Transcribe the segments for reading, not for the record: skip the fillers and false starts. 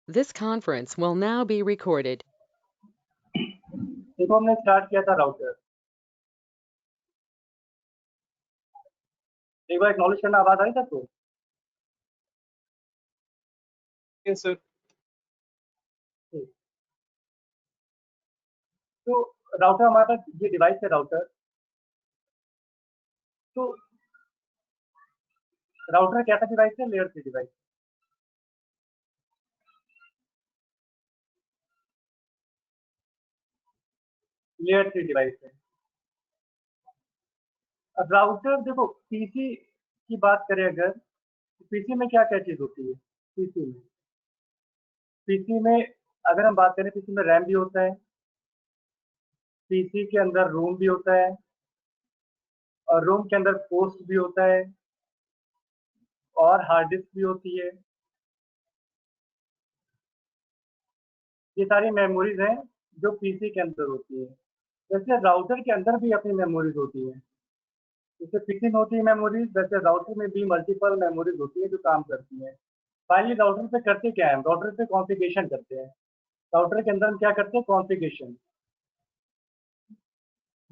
This conference will now be recorded. देखो हमने start किया था राउटर। एक बार एक्नॉलेज करना, आवाज आई सबको? Yes sir. तो राउटर हमारा ये डिवाइस है राउटर। तो राउटर कैसा डिवाइस है? Layer 3 device. लेयर 3 डिवाइस है। अब राउटर देखो, पीसी की बात करें अगर, तो पीसी में क्या क्या चीज होती है? पीसी में अगर हम बात करें, पीसी में रैम भी होता है, पीसी के अंदर रोम भी होता है, और रोम के अंदर पोस्ट भी होता है, और हार्ड डिस्क भी होती है। ये सारी मेमोरीज हैं जो पीसी के अंदर होती है। जैसे राउटर के अंदर भी अपनी मेमोरीज होती है। जैसे पीसी में होती है मेमोरीज, वैसे राउटर में भी मल्टीपल मेमोरीज होती है जो काम करती है। फाइनली राउटर पे करते क्या है? राउटर पे कॉन्फ़िगरेशन करते हैं। राउटर के अंदर हम क्या करते हैं? कॉन्फ़िगरेशन।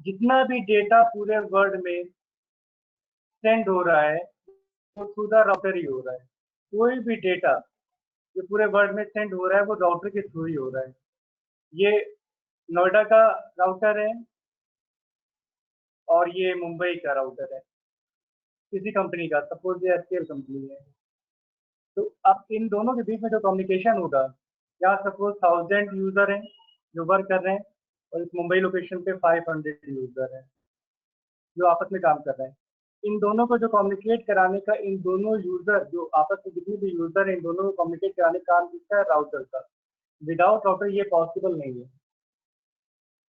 जितना भी डेटा पूरे वर्ल्ड में सेंड हो रहा है वो थ्रू द राउटर ही हो रहा है। कोई भी डेटा जो पूरे वर्ल्ड में सेंड हो रहा है वो राउटर के थ्रू ही हो रहा है। ये नोएडा का राउटर है और ये मुंबई का राउटर है, किसी कंपनी का, सपोज ये एचसीएल कंपनी है। तो अब इन दोनों के बीच में जो कम्युनिकेशन होगा, यहाँ सपोज 1000 यूजर हैं जो वर्क कर रहे हैं, और इस मुंबई लोकेशन पे 500 यूजर हैं जो आपस में काम कर रहे हैं। इन दोनों को जो कम्युनिकेट कराने का, इन दोनों यूजर जो आपस में जितने भी यूजर हैं, इन दोनों को कम्युनिकेट कराने का काम किसका है? राउटर का। विदाउट राउटर ये पॉसिबल नहीं है।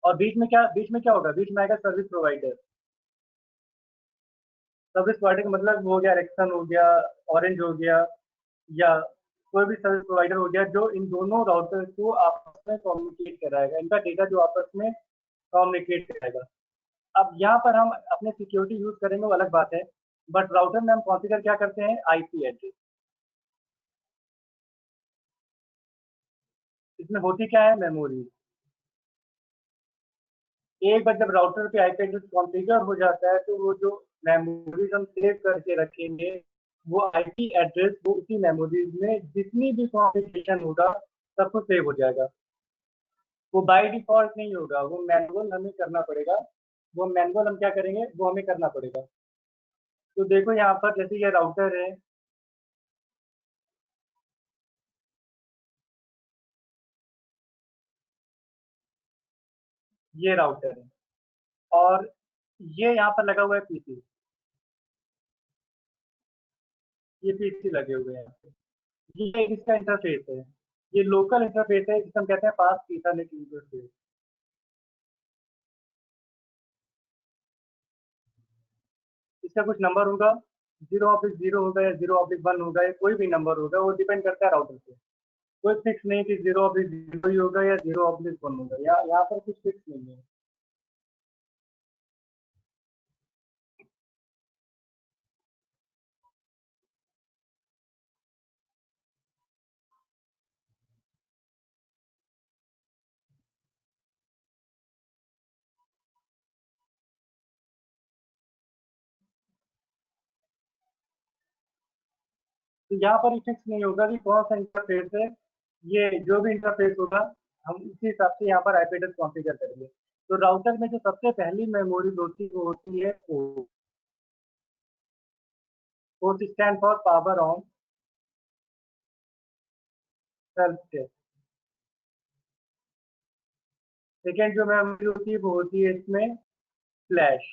और बीच में क्या होगा? बीच में आएगा सर्विस प्रोवाइडर। सर्विस प्रोवाइडर का मतलब वो हो गया, एरिक्सन हो गया, ऑरेंज हो गया, या कोई भी सर्विस प्रोवाइडर हो गया जो इन दोनों राउटर को आपस में कम्युनिकेट कराएगा, इनका डेटा जो आपस में कम्युनिकेट कराएगा। अब यहाँ पर हम अपने सिक्योरिटी यूज करेंगे वो अलग बात है, बट राउटर में हम कॉन्फ़िगर क्या करते हैं? IP address. इसमें होती क्या है? मेमोरी। एक बार जब राउटर पे आईपी एड्रेस कॉन्फ़िगर हो जाता है तो वो जो मेमोरीज हम सेव करके रखेंगे, वो आईपी एड्रेस वो उसी मेमोरीज में जितनी भी कॉन्फ़िगरेशन होगा सब कुछ सेव हो जाएगा। वो बाय डिफॉल्ट नहीं होगा, वो मैनुअल हमें करना पड़ेगा। वो मैनुअल हम क्या करेंगे? वो हमें करना पड़ेगा। तो देखो यहाँ पर जैसे ये राउटर है, ये राउटर है, और ये यहाँ पर लगा हुआ है पीसी। ये पीसी लगे हुए हैं यहाँ पे। ये इसका इंटरफेस है। ये लोकल इंटरफेस है जिसे हम कहते हैं फास्ट ईथरनेट इंटरफेस। इसका कुछ नंबर होगा, 0/0 होगा या 0/1 होगा, या कोई भी नंबर होगा, वो डिपेंड करता है राउटर पे। कोई फिक्स नहीं कि 0/0 ही होगा या 0/1 होगा, यहाँ पर कुछ फिक्स नहीं है। तो यहाँ पर फिक्स नहीं होगा कि कौन सा इंटरफेस है। ये जो भी इंटरफेस होगा हम उसी हिसाब से यहाँ पर आईपी एड्रेस कॉन्फ़िगर करेंगे। तो राउटर में जो सबसे पहली मेमोरी होती है वो होती है port. Port stand for power on self test. Second जो मेमोरी होती है वो होती है इसमें फ्लैश।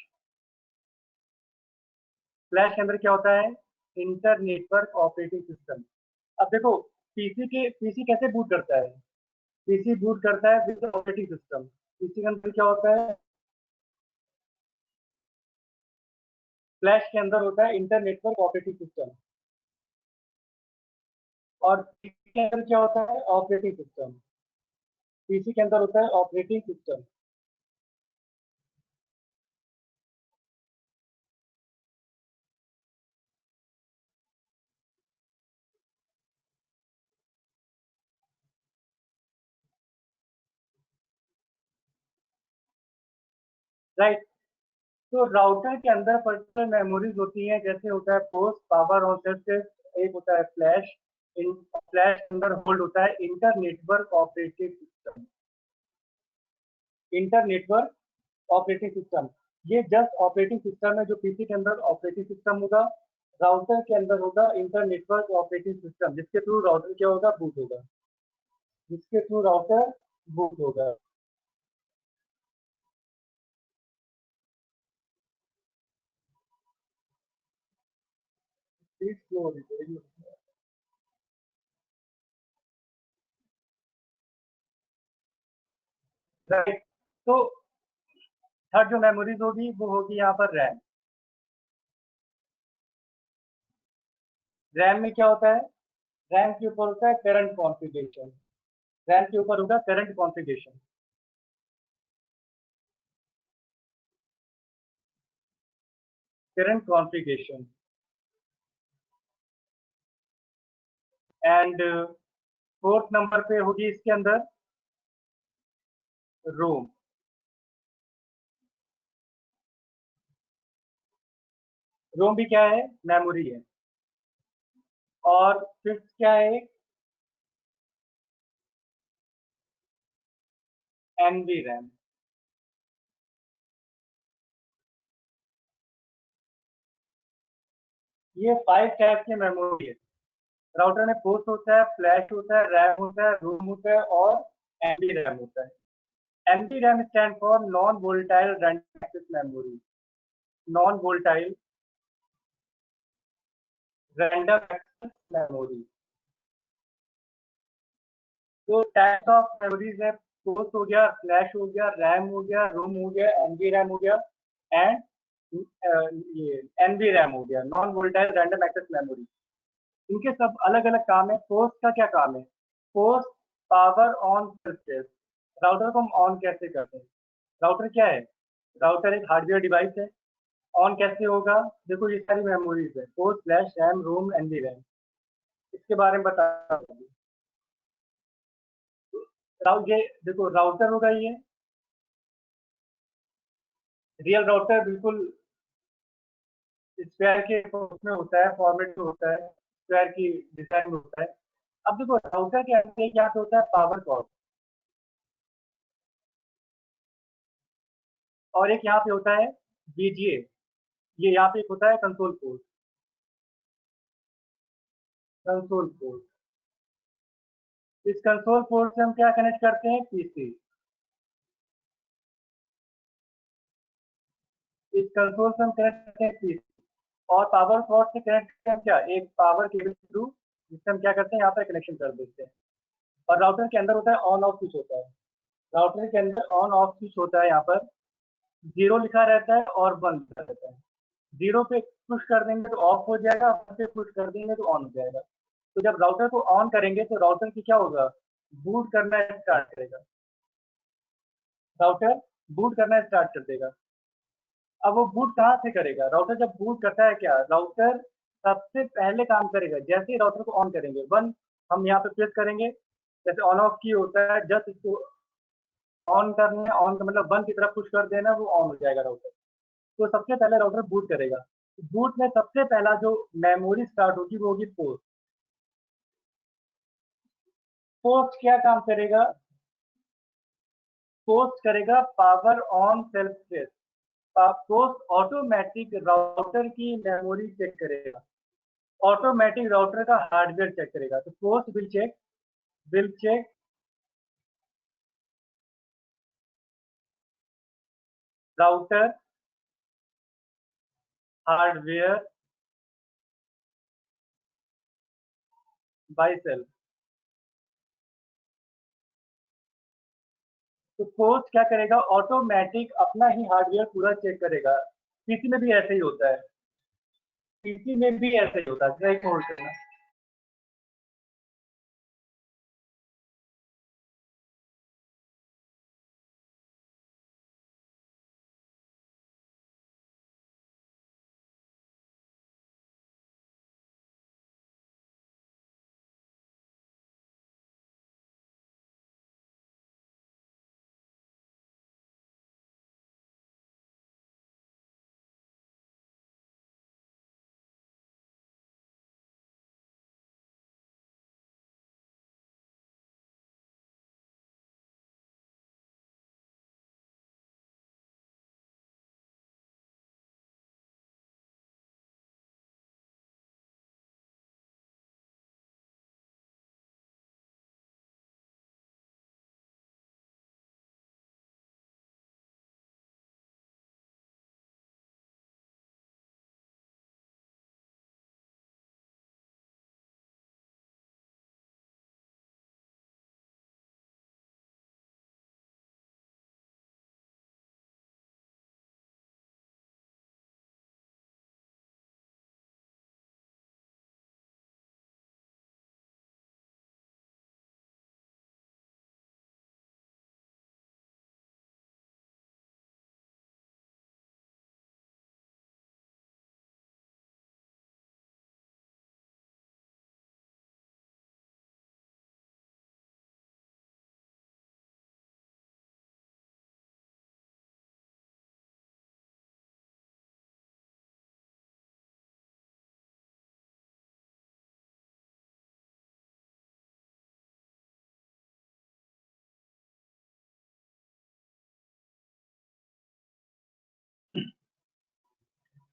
फ्लैश के अंदर क्या होता है? Inter network operating system. अब देखो, पीसी कैसे बूट करता है? पीसी बूट करता है विद ऑपरेटिंग सिस्टम। पीसी के अंदर क्या होता है? फ्लैश के अंदर होता है इंटर नेटवर्क ऑपरेटिंग सिस्टम, और पीसी के अंदर क्या होता है? Operating system. पीसी के अंदर होता है ऑपरेटिंग सिस्टम। राइट। तो राउटर के अंदर पर्सनल मेमोरीज होती हैं, जैसे होता है पोस्ट, पावर ऑन सर्विस, एक होता है फ्लैश। इन फ्लैश के अंदर होल्ड होता है inter network operating system. Inter network operating system, ये जस्ट ऑपरेटिंग सिस्टम है जो पीसी के अंदर ऑपरेटिंग सिस्टम होगा। राउटर के अंदर होगा इंटर नेटवर्क ऑपरेटिंग सिस्टम, जिसके थ्रू राउटर क्या होगा, बूट होगा, जिसके थ्रू राउटर बूट होगा। राइट। तो थर्ड जो मेमोरीज होगी वो होगी यहाँ पर रैम। रैम में क्या होता है, रैम के ऊपर होता है करंट कॉन्फ़िगरेशन। रैम के ऊपर होगा current configuration. Current configuration and fourth number पे होगी इसके अंदर रोम। रोम भी क्या है, मेमोरी है। और फिफ्थ क्या है, एनवी रैम। ये 5 टाइप की मेमोरी है। राउटर में पोस्ट होता है, फ्लैश होता है, रैम होता है, रोम होता है और एनवी रैम होता है। NV RAM stand for non volatile random access memory. Non volatile random access memory. तो टाइप्स ऑफ मेमोरीज है, पोस्ट हो गया, फ्लैश हो गया, रैम हो गया, रोम हो गया, एनवी रैम हो गया एंड ये एनवी रैम हो गया, non volatile random access memory. इनके सब अलग अलग काम है। पोस्ट का क्या काम है, post power on service. Router को हम ऑन कैसे करते हैं, राउटर क्या है, राउटर एक हार्डवेयर डिवाइस है। ऑन कैसे होगा, देखो ये सारी मेमोरीज है, पोस्ट, फ्लैश, रैम, रोम, एनवी रैम, इसके बारे में बता। ये देखो राउटर होगा, ये रियल राउटर बिल्कुल स्क्वायर के उसमें होता है, फॉर्मेट में होता है, स्क्वायर की डिजाइन में होता है। अब देखो राउटर के अंदर एक यहाँ पे होता है पावर कॉर्ड और एक यहाँ पे होता है बीजीए। ये यहाँ पे एक होता है कंसोल पोर्ट। कंसोल पोर्ट, इस कंसोल पोर्ट से हम क्या कनेक्ट करते हैं, पीसी। इस कंसोल से हम कनेक्ट करते हैं पीसी और पावर पोर्ट से कनेक्ट करते हैं क्या, एक पावर केबल के थ्रू, जिससे हम क्या करते हैं यहाँ पर कनेक्शन कर देते हैं। और राउटर के अंदर होता है ऑन ऑफ स्विच होता है। राउटर के अंदर ऑन ऑफ स्विच होता है, यहाँ पर 0 लिखा रहता है और 1 लिखा रहता है। 0 पे पुश कर देंगे तो ऑफ हो जाएगा, 1 पे पुश कर देंगे तो ऑन हो जाएगा। तो जब राउटर को ऑन करेंगे तो राउटर की क्या होगा, बूट करना स्टार्ट करेगा। राउटर बूट करना स्टार्ट कर देगा। अब वो बूट कहाँ से करेगा, राउटर जब बूट करता है क्या, राउटर सबसे पहले काम करेगा, जैसे ही राउटर को ऑन करेंगे, 1 हम यहाँ पे प्रेस करेंगे, जैसे ऑन ऑफ की होता है, जस्ट इसको ऑन करना, ऑन का मतलब 1 की तरफ पुश कर देना, वो ऑन हो जाएगा राउटर। तो सबसे पहले राउटर बूट करेगा। बूट में सबसे पहला जो मेमोरी स्टार्ट होगी वो होगी पोस्ट। पोस्ट क्या काम करेगा, पोस्ट करेगा power on self space. POST automatic router की मेमोरी चेक करेगा, ऑटोमेटिक राउटर का हार्डवेयर चेक करेगा। तो POST will check router hardware by self. तो पोस्ट क्या करेगा, ऑटोमेटिक अपना ही हार्डवेयर पूरा चेक करेगा। पीसी में भी ऐसे ही होता है, पीसी में भी ऐसे ही होता है, एक होल्ड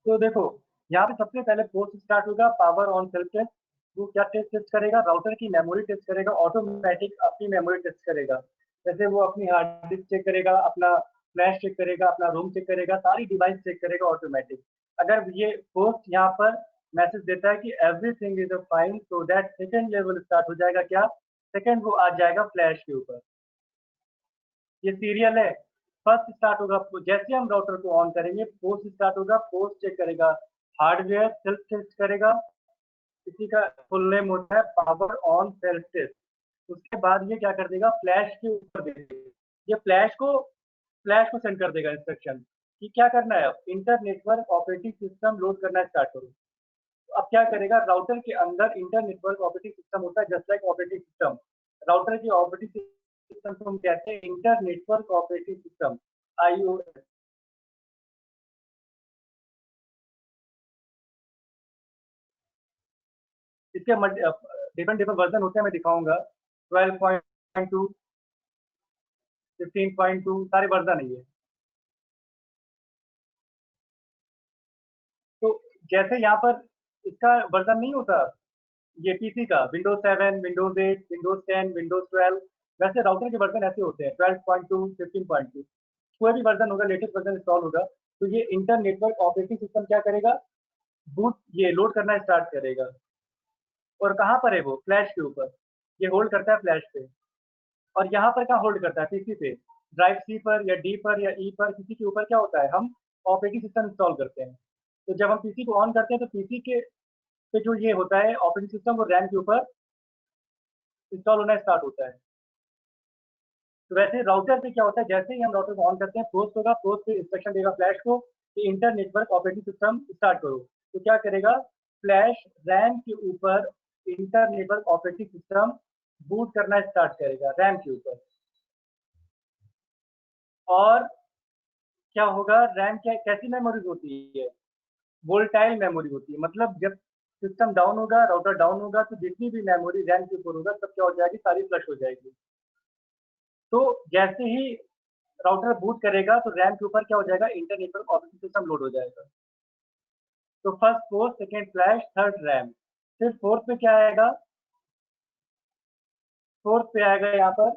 तो देखो यहाँ पे सबसे पहले पोस्ट स्टार्ट होगा पावर ऑन सेल्फ टेस्ट। वो क्या टेस्ट करेगा, राउटर की मेमोरी टेस्ट करेगा, ऑटोमेटिक अपनी मेमोरी टेस्ट करेगा। जैसे वो अपनी हार्ड डिस्क चेक करेगा, अपना फ्लैश चेक करेगा, अपना रोम चेक करेगा, सारी डिवाइस चेक करेगा ऑटोमेटिक। अगर ये पोस्ट यहाँ पर मैसेज देता है कि एवरीथिंग इज फाइन, तो दैट सेकेंड लेवल स्टार्ट हो जाएगा। क्या सेकेंड वो आ जाएगा फ्लैश के ऊपर। ये सीरियल है। फर्स्ट स्टार्ट होगा, जैसे हम राउटर को ऑन करेंगे पोस्ट स्टार्ट होगा, पोस्ट चेक करेगा हार्डवेयर, सेल्फ टेस्ट करेगा। इसी का फुल नेम होता है पावर ऑन सेल्फ टेस्ट। उसके बाद ये क्या कर देगा, फ्लैश के ऊपर दे देगा। ये फ्लैश को सेंड कर देगा इंस्ट्रक्शन कि क्या करना है, inter network operating system load करना स्टार्ट करो। तो अब क्या करेगा, राउटर के अंदर इंटर नेटवर्क ऑपरेटिंग सिस्टम होता है, just like operating system. Router की ऑपरेटिंग सिस्टम को हम कहते हैं inter network operating system, iOS. इसके डिफरेंट डिफरेंट वर्जन होते हैं, मैं दिखाऊंगा। 12.2, 15.2 सारे वर्जन है ये। तो जैसे यहाँ पर इसका वर्जन नहीं होता ये पीसी का, विंडोज 7, विंडोज 8, विंडोज 10, विंडोज 12, वैसे राउटर के वर्जन ऐसे होते हैं 12.2, 15.2। कोई भी वर्जन होगा, लेटेस्ट वर्जन इंस्टॉल होगा, तो ये इंटर नेटवर्क ऑपरेटिंग सिस्टम क्या करेगा, बूट ये लोड करना स्टार्ट करेगा। और कहाँ पर है वो, फ्लैश के ऊपर। ये होल्ड करता है फ्लैश पे। और यहाँ पर क्या होल्ड करता है, पीसी पे। ड्राइव सी पर या डी पर या ई पर, किसी के ऊपर क्या होता है, हम ऑपरेटिंग सिस्टम इंस्टॉल करते हैं। तो जब हम पीसी को ऑन करते हैं तो पीसी के पे जो ये होता है ऑपरेटिंग सिस्टम, वो रैम के ऊपर इंस्टॉल होना स्टार्ट होता है। तो वैसे राउटर पे क्या होता है, जैसे ही हम राउटर को ऑन करते हैं पोस्ट होगा, पोस्ट पे इंस्ट्रक्शन देगा फ्लैश को कि inter network operating system start करो। तो क्या करेगा, फ्लैश रैम के ऊपर inter network operating system boot करना स्टार्ट करेगा रैम के ऊपर। और क्या होगा, रैम क्या कैसी मेमोरी होती है, वोल्टाइल मेमोरी होती है। मतलब जब सिस्टम डाउन होगा, राउटर डाउन होगा, तो जितनी भी मेमोरी रैम के ऊपर होगा सब क्या हो जाएगी, सारी फ्लश हो जाएगी। तो जैसे ही राउटर बूट करेगा तो रैम के ऊपर क्या हो जाएगा, inter network operating system load हो जाएगा। तो first post, second flash, third RAM. फिर फोर्थ पे क्या आएगा, फोर्थ पे आएगा यहाँ पर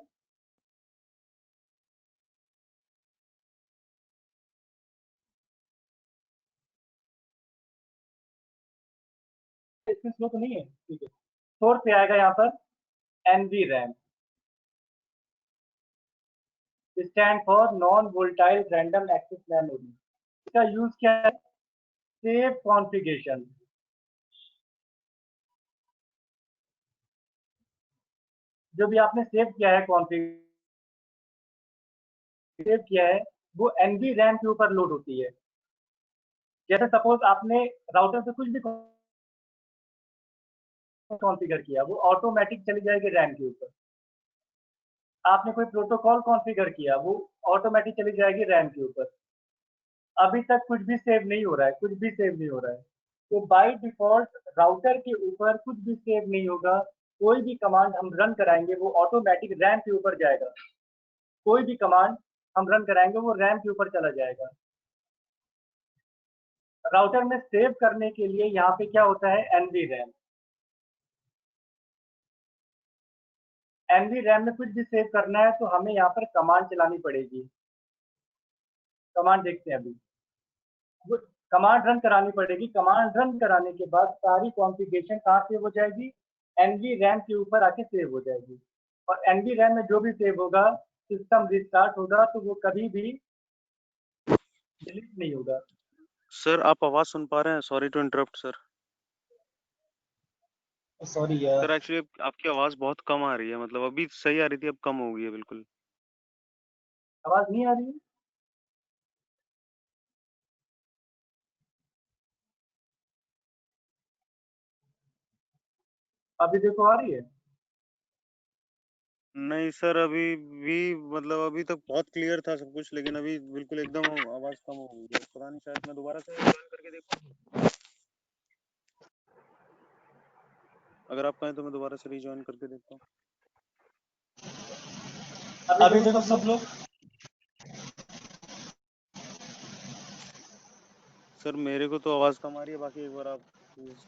इसमें स्लो तो नहीं है, ठीक है। फोर्थ पे आएगा यहाँ पर NV RAM, stand for non volatile random access memory. इसका यूज क्या है, सेव कॉन्फ़िगरेशन। जो भी आपने सेव किया है कॉन्फ़िगरेशन सेव किया है, वो एनवी रैम के ऊपर लोड होती है। जैसे सपोज आपने राउटर से कुछ भी कॉन्फ़िगर किया, वो ऑटोमेटिक चली जाएगी रैम के ऊपर। आपने कोई प्रोटोकॉल कॉन्फ़िगर किया, वो ऑटोमेटिक चली जाएगी रैम के ऊपर। अभी तक कुछ भी सेव नहीं हो रहा है, कुछ भी सेव नहीं हो रहा है। तो बाय डिफॉल्ट राउटर के ऊपर कुछ भी सेव नहीं होगा। कोई भी कमांड हम रन कराएंगे वो ऑटोमेटिक रैम के ऊपर जाएगा। कोई भी कमांड हम रन कराएंगे वो रैम के ऊपर चला जाएगा। राउटर में सेव करने के लिए यहाँ पे क्या होता है, एनवी रैम। एनवी रैम में कुछ भी सेव करना है तो हमें यहाँ पर कमांड चलानी पड़ेगी। कमांड देखते हैं अभी। कमांड रन करानी पड़ेगी। कमांड रन कराने के बाद सारी कॉन्फ़िगरेशन कहाँ सेव हो जाएगी, एनवी रैम के ऊपर आके सेव हो जाएगी। और एनवी रैम में जो भी सेव होगा, सिस्टम रिस्टार्ट होगा तो वो कभी भी डिलीट नहीं होगा। सर आप आवाज सुन पा रहे हैं? Sorry to interrupt sir. Sorry यार, सर एक्चुअली आपकी आवाज बहुत कम आ रही है, मतलब अभी सही आ रही थी, अब कम हो गई है बिल्कुल। आवाज नहीं आ रही है। अभी देखो आ रही है। नहीं सर, अभी भी मतलब अभी तक बहुत क्लियर था सब कुछ, लेकिन अभी बिल्कुल एकदम आवाज कम हो गई है। पता नहीं, शायद मैं दोबारा से ज्वाइन करके देखूं। अगर आप कहें तो मैं दोबारा से रिज्वाइन करके देखता हूँ। अभी देखो सब लोग। सर मेरे को तो आवाज कम आ रही है, बाकी एक बार आप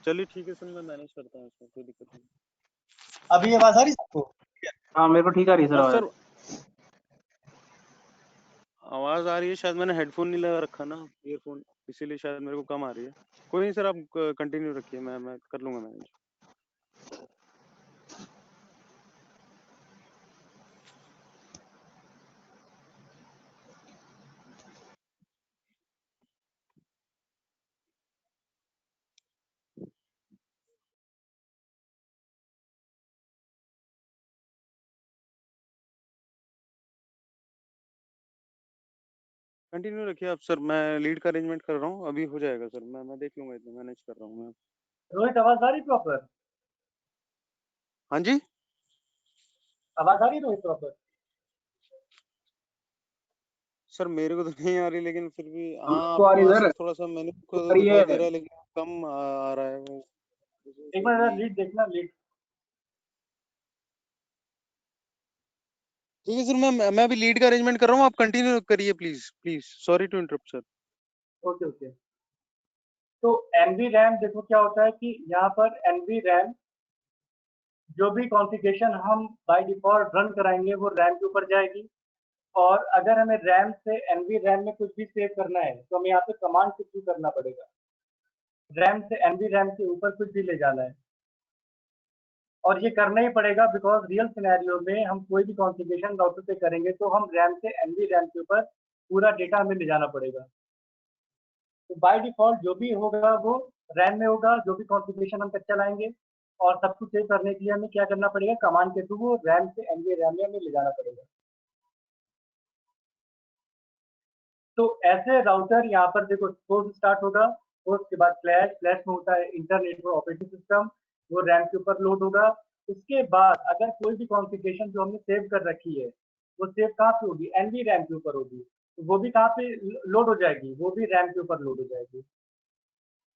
चलिए ठीक है सर, मैं मैनेज करता हूँ इसमें, कोई दिक्कत नहीं। अभी आवाज आ रही है आपको? हाँ मेरे को ठीक आ रही है सर हाँ आवाज। सर आवाज आ रही है, शायद मैंने हेडफोन नहीं लगा रखा ना, ईयरफोन, इसीलिए शायद मेरे को कम आ रही है। कोई नहीं सर, आप कंटिन्यू रखिए, मैं कर लूंगा मैनेज। कंटिन्यू रखिए आप सर, मैं लीड का अरेंजमेंट कर रहा हूँ, अभी हो जाएगा सर, मैं देख लूंगा, इतना मैनेज कर रहा हूँ मैं। रोहित आवाज आ रही प्रॉपर? हाँ जी आवाज आ रही रोहित प्रॉपर? सर मेरे को तो नहीं आ रही, लेकिन फिर भी हाँ हमको आ आपकी रही वहां सर, से थोड़ा सा मैंने को आ रही दिखाई है। दे रहा है, लेकिन कम आ रहा है वो, एक फिर बार भी लीड देखना, लीड। ठीक है सर, मैं अभी लीड का अरेंजमेंट कर रहा हूँ, आप कंटिन्यू करिए please please, sorry to interrupt sir. Okay okay. तो एनवी रैम देखो क्या होता है कि यहाँ पर एनवी रैम जो भी कॉन्फ़िगरेशन हम बाय डिफ़ॉल्ट रन कराएंगे वो रैम के ऊपर जाएगी। और अगर हमें रैम से एनवी रैम में कुछ भी सेव करना है तो हमें यहाँ पे कमांड के थ्रू करना पड़ेगा। रैम से एनवी रैम के ऊपर कुछ भी ले जाना है और ये करना ही पड़ेगा बिकॉज रियल सिनेरियो में हम कोई भी कॉन्फ़िगरेशन राउटर पे करेंगे तो हम रैम से एनवी रैम के ऊपर पूरा डेटा हमें ले जाना पड़ेगा। तो बाय डिफ़ॉल्ट जो भी होगा वो रैम में होगा, जो भी कॉन्फ़िगरेशन हम चलाएंगे और सब कुछ सेव करने के लिए हमें क्या करना पड़ेगा, कमांड के थ्रू वो रैम से एनवी रैम में हमें ले जाना पड़ेगा। तो ऐसे राउटर यहाँ पर देखो सोर्स स्टार्ट होगा, सोर्स के बाद फ्लैश, फ्लैश में होता है इंटरनेटवर्क ऑपरेटिंग सिस्टम, वो रैम के ऊपर लोड होगा। उसके बाद अगर कोई भी कॉन्फ़िगरेशन जो हमने सेव कर रखी है वो सेव कहाँ पे होगी, एनवी रैम के ऊपर होगी, तो वो भी कहाँ पे लोड हो जाएगी, वो भी रैम के ऊपर लोड हो जाएगी,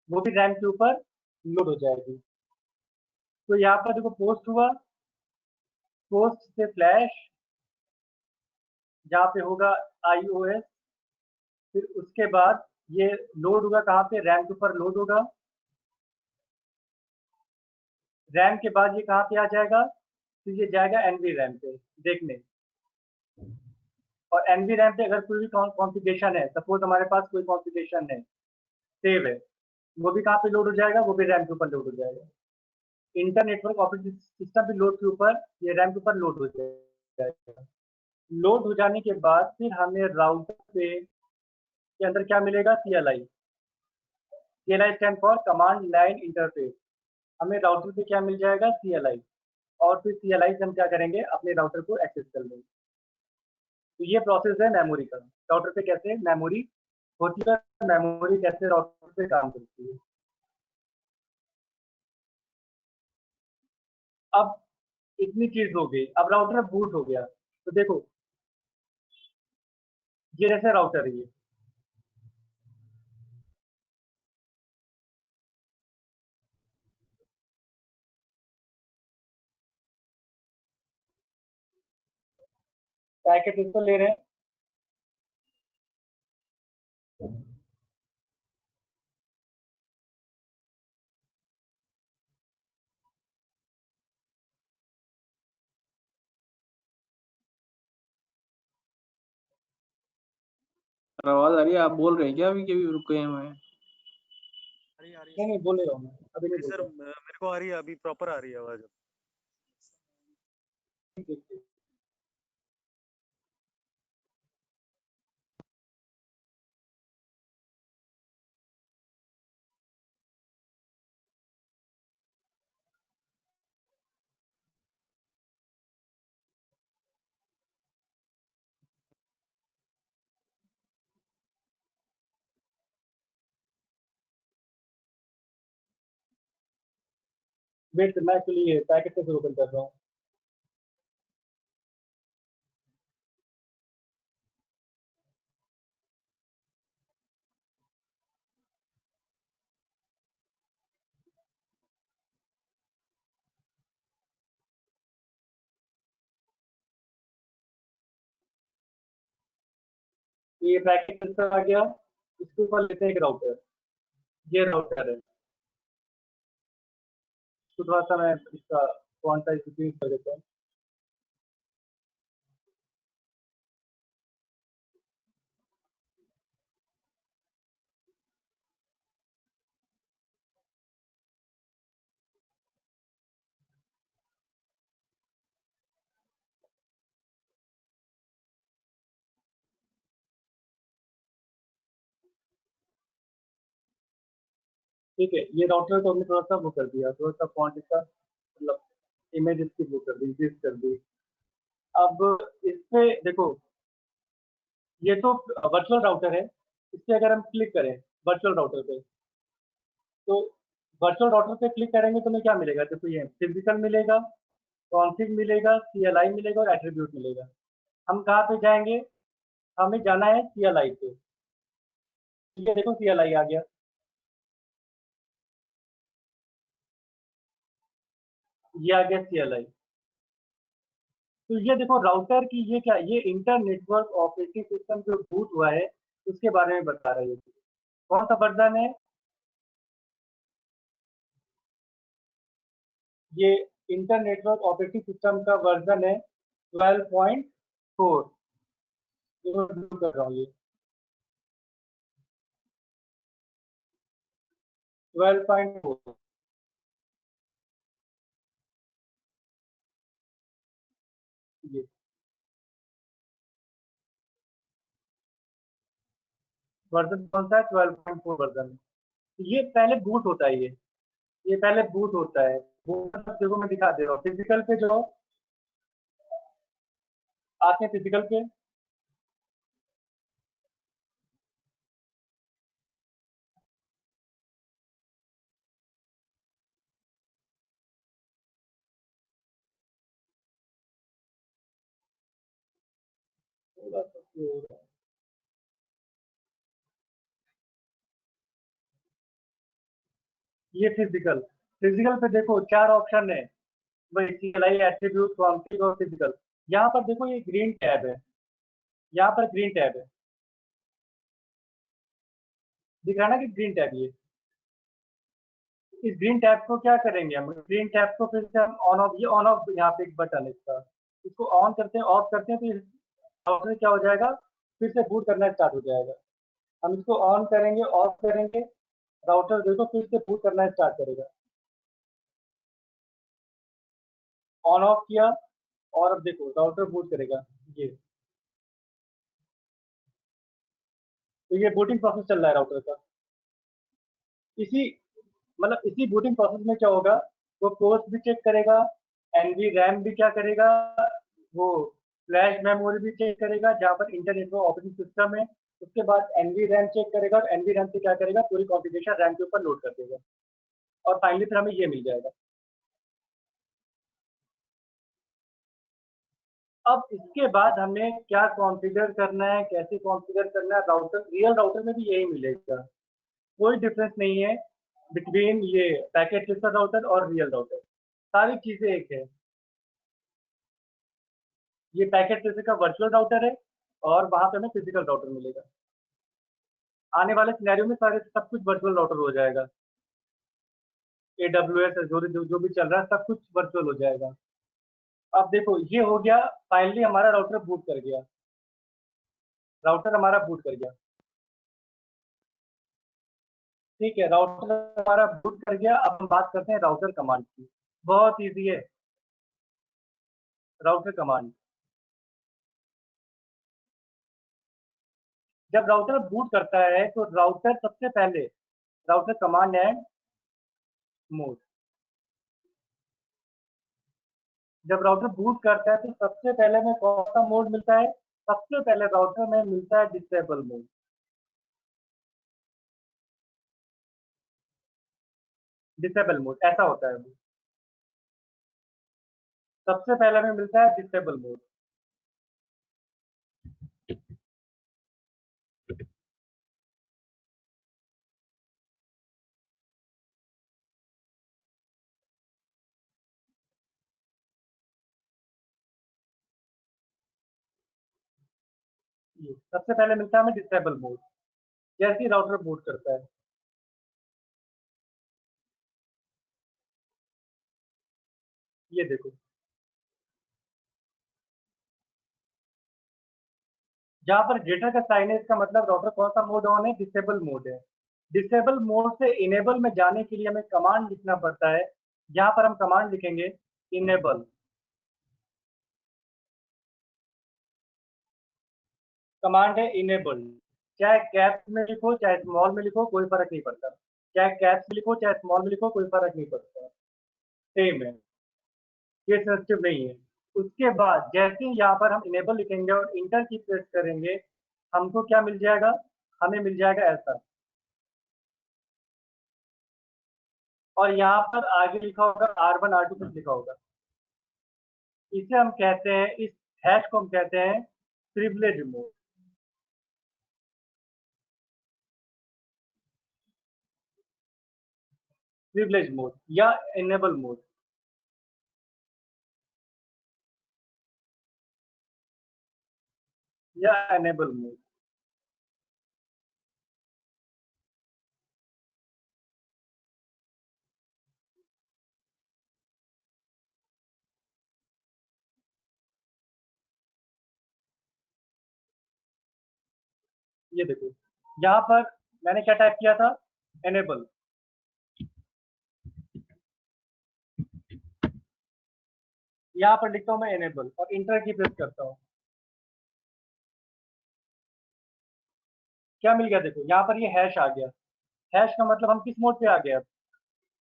वो भी रैम के ऊपर लोड हो जाएगी। तो यहाँ पर देखो पोस्ट हुआ, पोस्ट से फ्लैश जहाँ पे होगा आईओएस, फिर उसके बाद ये लोड होगा कहाँ पे, रैम के ऊपर लोड होगा। रैम के बाद ये कहाँ पे आ जाएगा, तो ये जाएगा एनवी रैम पे देखने। और एनवी रैम पे अगर कोई भी कॉन्फ़िगरेशन है, सपोज हमारे पास कोई कॉन्फ़िगरेशन है सेव है, वो भी कहाँ पे लोड हो जाएगा, वो भी रैम के ऊपर लोड हो जाएगा। इंटरनेटवर्क ऑपरेटिंग सिस्टम भी लोड के ऊपर, ये रैम के ऊपर लोड हो जाएगा। लोड हो जाने के बाद फिर हमें राउटर पे के अंदर क्या मिलेगा, CLI. CLI stand for command line interface. हमें राउटर पे क्या मिल जाएगा, सीएलआई। और फिर सीएलआई से हम क्या करेंगे, अपने राउटर को एक्सेस कर लेंगे। तो ये प्रोसेस है मेमोरी का, राउटर पे कैसे मेमोरी होती है, मेमोरी कैसे राउटर पे काम करती है। अब इतनी चीज हो गई, अब राउटर बूट हो गया। तो देखो ये जैसे राउटर है, ये पैकेट इसको ले रहे हैं, आवाज आ रही है, आप बोल रहे हैं क्या अभी के भी रुके हैं मैं? आ रही नहीं नहीं बोले रहा हूँ मैं, अभी नहीं बोल सर, रहा। मेरे को आ रही है, अभी प्रॉपर आ रही है आवाज। वेट मैं एक्चुअली ये पैकेट से ओपन कर रहा हूँ। ये पैकेट आ गया, इसके ऊपर लेते हैं एक राउटर। ये राउटर है। तो थोड़ा सा मैं इसका फॉन्ट साइज इंक्रीज कर देता हूँ। ठीक है, ये राउटर को हमने थोड़ा सा वो कर दिया, थोड़ा सा फॉन्ट इसका मतलब इमेज इसकी वो कर दी, इंक्रीज कर दी। अब इस पे देखो, ये तो वर्चुअल राउटर है। इस पे अगर हम क्लिक करें वर्चुअल राउटर पे, तो वर्चुअल राउटर पे क्लिक करेंगे तो हमें क्या मिलेगा? देखो ये फिजिकल मिलेगा, कॉन्फ़िग मिलेगा, CLI मिलेगा और एट्रीब्यूट मिलेगा। हम कहाँ पे जाएंगे? हमें जाना है CLI पे। ठीक है, देखो CLI आ गया। ये आ गया CLI। तो ये देखो राउटर की ये क्या, ये इंटर नेटवर्क ऑपरेटिंग सिस्टम जो बूट हुआ है उसके बारे में बता रहा है। कौन सा वर्जन है? ये इंटर नेटवर्क ऑपरेटिंग सिस्टम का वर्जन है 12.4। कर रहा हूँ ये 12.4। ये वर्जन कौन सा है? 12.4 वर्जन। ये पहले बूट होता है। ये पहले बूट होता है। बूट देखो मैं दिखा दे रहा हूँ। फिजिकल पे जो आते हैं, फिजिकल पे ये फिजिकल, फिजिकल पे देखो 4 ऑप्शन है। वही CLI, एट्रीब्यूट, कॉन्फ़िग और फिजिकल। यहाँ पर देखो ये ग्रीन टैब है। यहाँ पर ग्रीन टैब है, दिख रहा है ना कि ग्रीन टैब ये। इस ग्रीन टैब को क्या करेंगे हम? ग्रीन टैब को फिर से हम ऑन ऑफ, ये ऑन ऑफ यहाँ पे एक बटन है इसका, इसको ऑन करते हैं ऑफ करते हैं तो राउटर क्या हो जाएगा? फिर से बूट करना स्टार्ट हो जाएगा। हम इसको ऑन करेंगे ऑफ करेंगे, राउटर देखो फिर से बूट करना स्टार्ट करेगा। ऑन ऑफ किया और अब देखो राउटर बूट करेगा। ये तो ये बूटिंग प्रोसेस चल रहा है राउटर का। इसी मतलब इसी बूटिंग प्रोसेस में क्या होगा, वो कोर्स भी चेक करेगा, एनवी रैम भी क्या करेगा, वो फ्लैश मेमोरी भी चेक करेगा जहाँ पर इंटरनेट का ऑपरेटिंग सिस्टम है। उसके बाद एनवी रैम चेक करेगा और एनवी रैम से क्या करेगा, पूरी कॉन्फ़िगरेशन रैम के ऊपर लोड कर देगा और फाइनली फिर हमें ये मिल जाएगा। अब इसके बाद हमें क्या कॉन्फ़िगर करना है, कैसे कॉन्फ़िगर करना है, राउटर रियल राउटर में भी यही मिलेगा। कोई डिफरेंस नहीं है बिटवीन ये पैकेट ट्रेसर राउटर और रियल राउटर। सारी चीजें एक है। ये पैकेट ट्रेसर का वर्चुअल राउटर है और वहां पे हमें फिजिकल राउटर मिलेगा। आने वाले सिनेरियो में सारे सब कुछ वर्चुअल राउटर हो जाएगा। AWS जो भी चल रहा है सब कुछ वर्चुअल हो जाएगा। अब देखो ये हो गया, फाइनली हमारा राउटर बूट कर गया। राउटर हमारा बूट कर गया। ठीक है, राउटर हमारा बूट कर गया। अब हम बात करते हैं राउटर कमांड की। बहुत इजी है राउटर कमांड। जब राउटर बूट करता है तो राउटर सबसे पहले राउटर कमांड है मोड। जब राउटर बूट करता है तो सबसे पहले में कौन सा मोड मिलता है? सबसे पहले राउटर में मिलता है डिसेबल मोड। डिसेबल मोड ऐसा होता है वो। सबसे पहले में मिलता है डिसेबल मोड। सबसे पहले मिलता है हमें डिसेबल मोड जैसे ही राउटर बूट करता है। ये देखो, जहाँ पर ग्रेटर का साइन है इसका मतलब राउटर कौन सा मोड ऑन है, डिसेबल मोड है। डिसेबल मोड से इनेबल में जाने के लिए हमें कमांड लिखना पड़ता है। यहाँ पर हम कमांड लिखेंगे इनेबल। कमांड है इनेबल, चाहे कैप्स में लिखो चाहे स्मॉल में लिखो कोई फर्क नहीं पड़ता, चाहे कैप्स में लिखो चाहे स्मॉल में लिखो कोई फर्क नहीं पड़ता, सेम है, ये सेंसिटिव नहीं है। उसके बाद जैसे ही यहाँ पर हम इनेबल लिखेंगे और इंटर की प्रेस करेंगे, हमको क्या मिल जाएगा, हमें मिल जाएगा ऐसा। और यहाँ पर आगे लिखा होगा R1 R2 कुछ लिखा होगा। इसे हम कहते हैं, इस हैश को हम कहते हैं प्रिविलेज मोड। प्रिविलेज मोड या इनेबल मोड। या इनेबल मोड। ये देखो, यहाँ पर मैंने क्या टाइप किया था, एनेबल। यहाँ पर लिखता हूँ मैं एनेबल और इंटर की प्रेस करता हूँ। क्या मिल गया, देखो यहाँ पर ये हैश आ गया। हैश का मतलब हम किस मोड पे आ गए,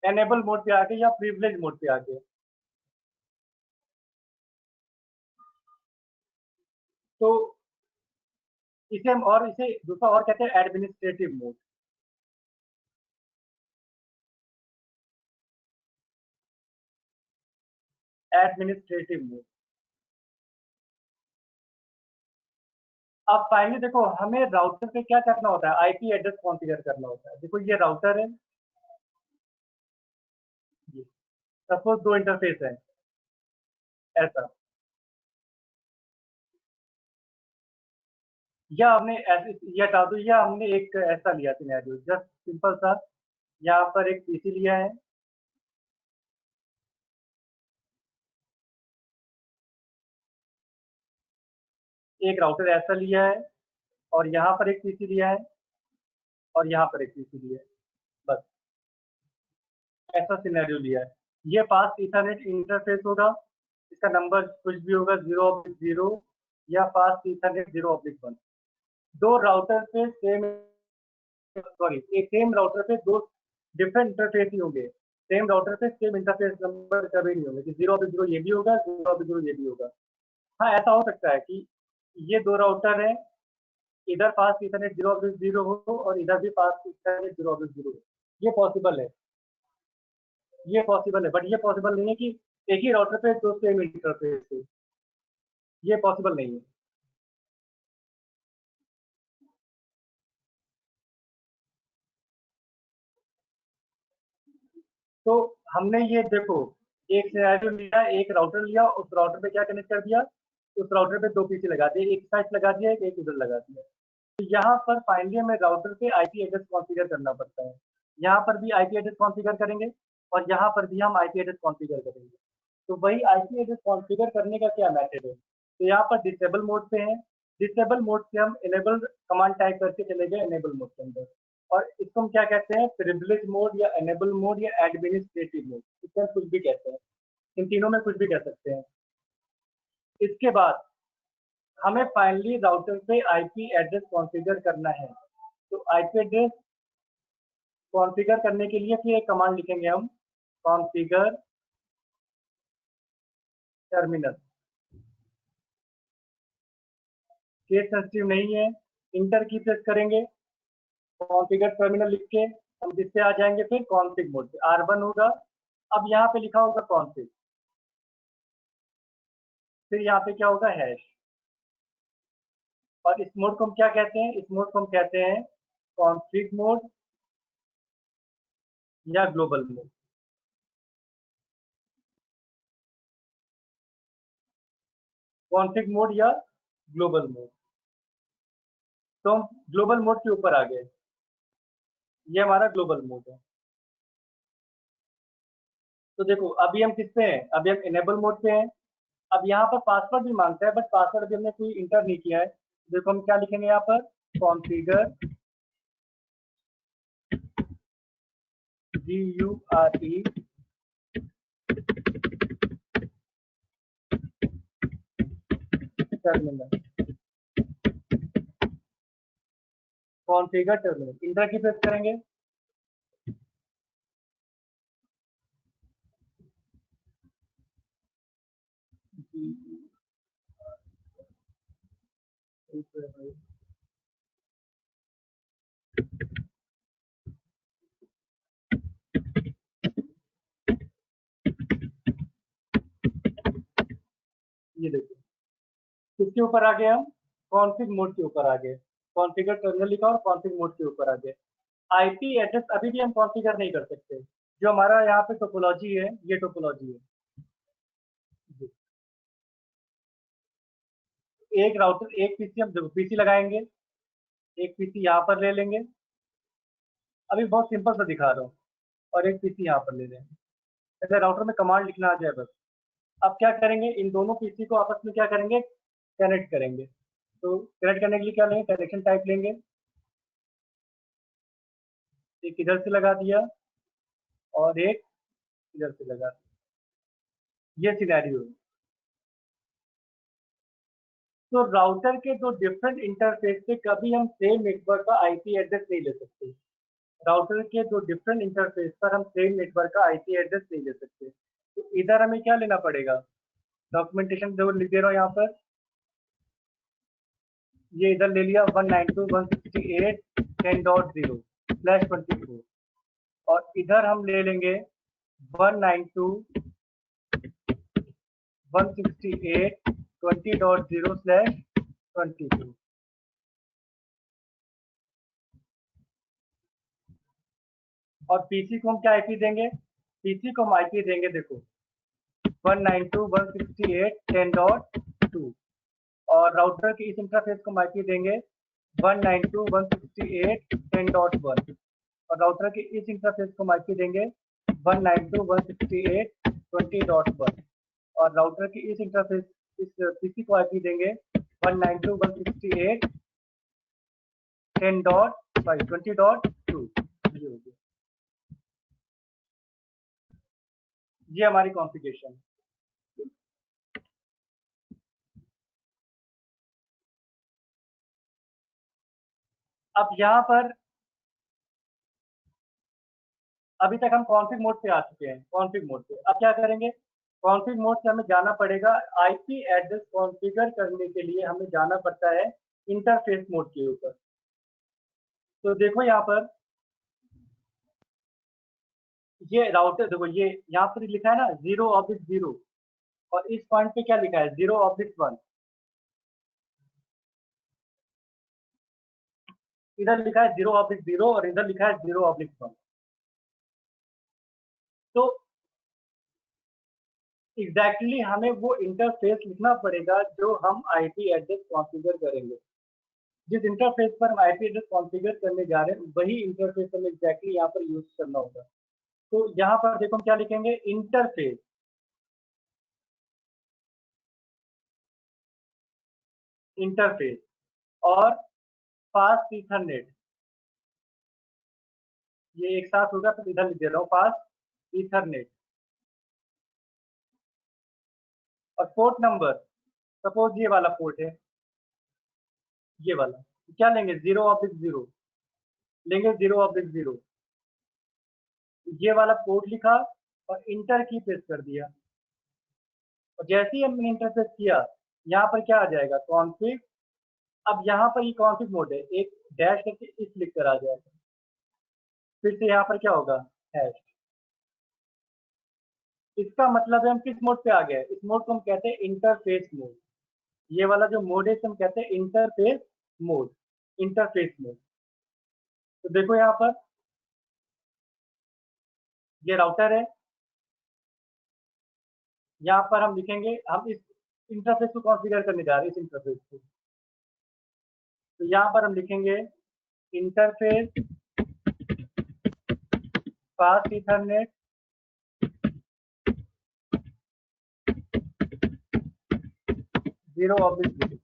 एनेबल मोड पे आ गए या प्रिविलेज मोड पे आ गए। तो इसे हम और इसे दूसरा और कहते हैं एडमिनिस्ट्रेटिव मोड। Administrative mode. अब फाइनली देखो, हमें राउटर पे क्या करना होता है, आईपी एड्रेस कॉन्फ़िगर करना होता है। देखो ये राउटर है, सपोज दो इंटरफेस है ऐसा, या हमने ऐसे ये हटा दो, या हमने एक ऐसा लिया सिनेरियो, जस्ट सिंपल सा। यहाँ पर एक पीसी लिया है, एक राउटर ऐसा लिया है, और यहाँ पर एक पीसी लिया है, और यहाँ पर एक पीसी लिया है, बस ऐसा सिनेरियो लिया है। ये फास्ट इथरनेट इंटरफेस होगा, इसका नंबर कुछ भी होगा 0/0 या फास्ट इथरनेट 0/1। दो राउटर पे सेम, सॉरी एक सेम राउटर पे दो डिफरेंट इंटरफेस ही होंगे। सेम राउटर पे सेम इंटरफेस नंबर कभी नहीं होंगे कि 0/0 ये भी होगा 0/0 ये भी होगा। हाँ ऐसा हो सकता है कि ये दो राउटर है, इधर फास्ट इथरनेट 0/0 हो और इधर भी फास्ट इथरनेट 0/0 हो। ये पॉसिबल है, ये पॉसिबल है, बट ये पॉसिबल नहीं है कि एक ही राउटर पे दो सेम इंटरफेस हो। ये पॉसिबल नहीं है। तो हमने ये देखो, एक सिनेरियो लिया, एक राउटर लिया, उस राउटर पे क्या कनेक्ट कर दिया, उस राउटर पे दो पीसी लगा दिए, एक साइड लगा दिया एक उधर लगा दिया। तो यहाँ पर फाइनली हमें राउटर पे आईपी एड्रेस कॉन्फ़िगर करना पड़ता है। यहाँ पर भी आईपी एड्रेस कॉन्फ़िगर करेंगे और यहाँ पर भी हम आईपी एड्रेस कॉन्फ़िगर करेंगे। तो वही आईपी एड्रेस कॉन्फ़िगर करने का क्या मेथड है, तो यहाँ पर डिसेबल मोड पे है। डिसेबल मोड से हम इनेबल कमांड टाइप करके चले गए इनेबल मोड के अंदर, और इसको हम क्या कहते हैं, प्रिविलेज मोड या इनेबल मोड या एडमिनिस्ट्रेटिव मोड, इसमें कुछ भी कहते हैं, इन तीनों में कुछ भी कह सकते हैं। इसके बाद हमें फाइनली राउटर पे आईपी एड्रेस कॉन्फ़िगर करना है। तो आईपी एड्रेस कॉन्फ़िगर करने के लिए फिर एक कमांड लिखेंगे हम, कॉन्फ़िगर टर्मिनल। केस सेंसिटिव नहीं है, इंटर की प्रेस करेंगे, कॉन्फ़िगर टर्मिनल लिख के हम जिससे आ जाएंगे फिर कॉन्फ़िग मोड पे, R1 होगा। अब यहाँ पे लिखा होगा कॉन्फ़िग, फिर यहाँ पे क्या होगा, हैश। और इस मोड को हम क्या कहते हैं, इस मोड को हम कहते हैं कॉन्फ़िग मोड या ग्लोबल मोड। कॉन्फ़िग मोड या ग्लोबल मोड। तो हम ग्लोबल मोड के ऊपर आ गए, ये हमारा ग्लोबल मोड है। तो देखो अभी हम किस पे हैं, अभी हम इनेबल मोड पे हैं। अब यहाँ पर पासवर्ड भी मांगता है, बट पासवर्ड अभी हमने कोई इंटर नहीं किया है। देखो हम क्या लिखेंगे यहाँ पर, configure GURE terminal, configure terminal, inter की प्रेस करेंगे। ये देखो किसके ऊपर आ गए हम, कॉन्फ़िग मोड के ऊपर आ गए। कॉन्फ़िगर टर्मिनल लिखा और कॉन्फ़िग मोड के ऊपर आ गए। आईपी एड्रेस अभी भी हम कॉन्फ़िगर नहीं कर सकते। जो हमारा यहाँ पे टोपोलॉजी है, ये टोपोलॉजी है। एक राउटर, एक पीसी, हम पीसी लगाएंगे, एक पीसी यहाँ पर ले लेंगे। अभी बहुत सिंपल सा दिखा रहा हूँ। और एक पीसी यहाँ पर ले लेंगे, ऐसे राउटर में कमांड लिखना आ जाए बस। अब क्या करेंगे, इन दोनों पीसी को आपस में क्या करेंगे, कनेक्ट करेंगे। तो कनेक्ट करने के लिए क्या लेंगे, कनेक्शन टाइप लेंगे। एक इधर से लगा दिया और एक इधर से लगा दिया। ये सिनेरियो है। तो राउटर के दो डिफरेंट इंटरफेस से कभी हम सेम नेटवर्क का आईपी एड्रेस नहीं ले सकते। राउटर के दो डिफरेंट इंटरफेस पर हम सेम नेटवर्क का आईपी एड्रेस नहीं ले सकते। तो इधर हमें क्या लेना पड़ेगा, डॉक्यूमेंटेशन जो लिख दे रहा हूँ यहाँ पर, ये इधर ले लिया 192.168.10.0/24 और इधर हम ले लेंगे 192.168.20.0/22 और पीसी को हम क्या आईपी देंगे, पीसी को हम आईपी देंगे देखो 192.168.10.2 और राउटर के इस इंटरफेस को हम आईपी देंगे 192.168.10.1 और राउटर के इस इंटरफेस को हम आईपी देंगे 192.168.20.1 और राउटर के इस इंटरफेस, इस पीसी को आईपी देंगे 192.168.10.20.2। ये हमारी कॉन्फ़िगरेशन। अब यहाँ पर अभी तक हम कॉन्फ़िग मोड पे आ चुके हैं। कॉन्फ़िग मोड पे अब क्या करेंगे, कॉन्फ़िग मोड से हमें जाना पड़ेगा आईपी एड्रेस कॉन्फ़िगर करने के लिए हमें जाना पड़ता है इंटरफेस मोड के ऊपर। तो देखो यहाँ पर ये राउटर देखो, ये यहाँ पर लिखा है ना 0/0 और इस पॉइंट पे क्या लिखा है 0/1। इधर लिखा है 0/0 और इधर लिखा है 0/1। तो एग्जैक्टली हमें वो इंटरफेस लिखना पड़ेगा जो हम आईपी एड्रेस कॉन्फ़िगर करेंगे। जिस इंटरफेस पर हम आईपी एड्रेस कॉन्फ़िगर करने जा रहे हैं वही इंटरफेस हमें एग्जैक्टली यहाँ पर यूज करना होगा। तो यहाँ पर देखो हम क्या लिखेंगे, इंटरफेस, इंटरफेस और फास्ट ईथरनेट, ये एक साथ होगा तो इधर लिख दे रहा हूँ फास्ट ईथरनेट। और पोर्ट नंबर, सपोज ये वाला पोर्ट है, ये वाला, क्या लेंगे 0/0 लेंगे 0/0। ये वाला पोर्ट लिखा और इंटर की प्रेस कर दिया और जैसे ही हमने इंटरप्रेस किया यहाँ पर क्या आ जाएगा, कॉन्फ़िग। अब यहाँ पर ये कॉन्फ़िग मोड है, एक डैश करके इस लिख कर आ जाएगा। फिर से यहाँ पर क्या होगा, हैश। इसका मतलब है हम किस मोड पे आ गए, इस मोड को हम कहते हैं इंटरफेस मोड। ये वाला जो मोड है हम कहते हैं इंटरफेस मोड, इंटरफेस मोड। तो देखो यहाँ पर ये राउटर है, यहाँ पर हम लिखेंगे, हम इस इंटरफेस को कॉन्फ़िगर करने जा रहे हैं, इस इंटरफेस को। तो यहाँ पर हम लिखेंगे इंटरफेस फास्ट ईथरनेट 0/0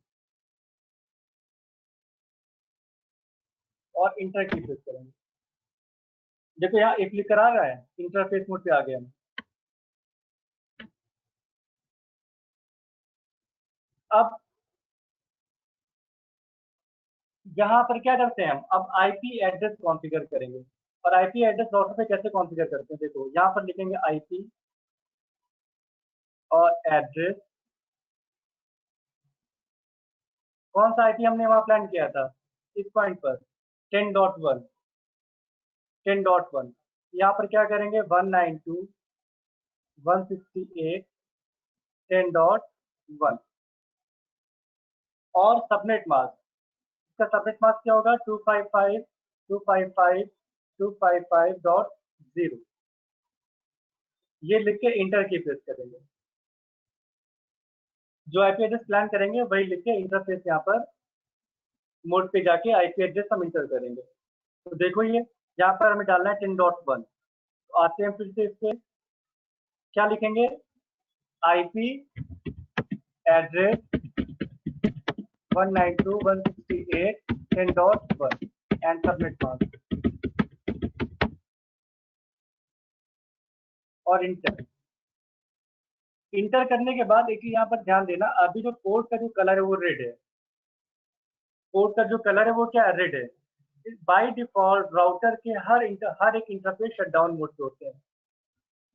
और इंटर की प्रेस करेंगे। देखो यहाँ if लिख कर आ रहा है, इंटरफेस मोड पे आ गया हम। अब यहाँ पर क्या करते हैं हम, अब आईपी एड्रेस कॉन्फ़िगर करेंगे। और आईपी एड्रेस राउटर पे कैसे कॉन्फ़िगर करते हैं, देखो यहाँ पर लिखेंगे आईपी और एड्रेस। कौन सा आईपी हमने वहां प्लान किया था इस पॉइंट पर, 10.1 10.1। यहाँ पर क्या करेंगे 192.168.10.1 और सबनेट मास्क, इसका सबनेट मास्क क्या होगा 255.255.255.0। ये लिख के इंटर की प्रेस करेंगे। जो आईपी एड्रेस प्लान करेंगे वही लिख के इंटरफेस यहाँ पर मोड पे जाके आईपी एड्रेस हम इंटर करेंगे। तो देखो ये यहाँ पर हमें डालना है 10.1। तो आते हैं फिर से इस पे, क्या लिखेंगे IP address 192.168.10.1 and subnet mask और इंटर। इंटर करने के बाद एक यहाँ पर ध्यान देना, अभी जो पोर्ट का जो कलर है वो रेड है। पोर्ट का जो कलर है वो क्या है, रेड है। बाय डिफॉल्ट राउटर के हर एक इंटरफेस शटडाउन मोड पे होते हैं।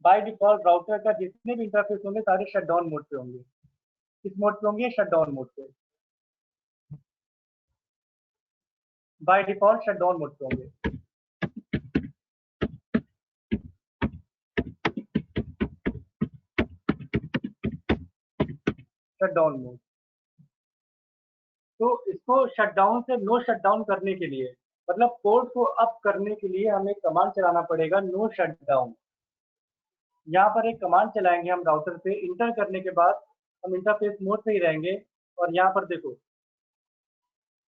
बाय डिफॉल्ट राउटर का जितने भी इंटरफेस होंगे सारे शटडाउन मोड पे होंगे। किस मोड पे होंगे, शटडाउन मोड पे। बाय डिफॉल्ट शटडाउन मोड पे होंगे। Shutdown mode. तो इसको शटडाउन से नो शटडाउन करने के लिए, मतलब पोर्ट को अप करने के लिए हमें कमांड चलाना पड़ेगा नो शटडाउन। यहाँ पर एक कमांड चलाएंगे हम राउटर पे, इंटर करने के बाद हम इंटरफेस मोड पे ही रहेंगे। और यहाँ पर देखो,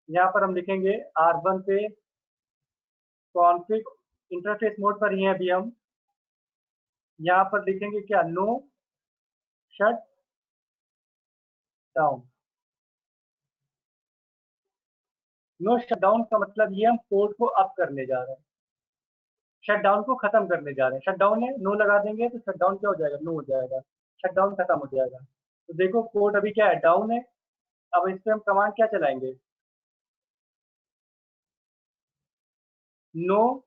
यहाँ पर हम लिखेंगे R1 पे कॉन्फ़िग, इंटरफेस मोड पर ही हैं अभी हम। यहाँ पर लिखेंगे क्या, no shut down. No shut down का मतलब ये हम पोर्ट को अप करने जा रहे हैं, शट डाउन को खत्म करने जा रहे हैं। शट डाउन है, नो लगा देंगे तो शट डाउन क्या हो जाएगा, नो हो जाएगा, शट डाउन खत्म हो जाएगा। तो देखो पोर्ट अभी क्या है, डाउन है। अब इस पे हम कमांड क्या चलाएंगे, नो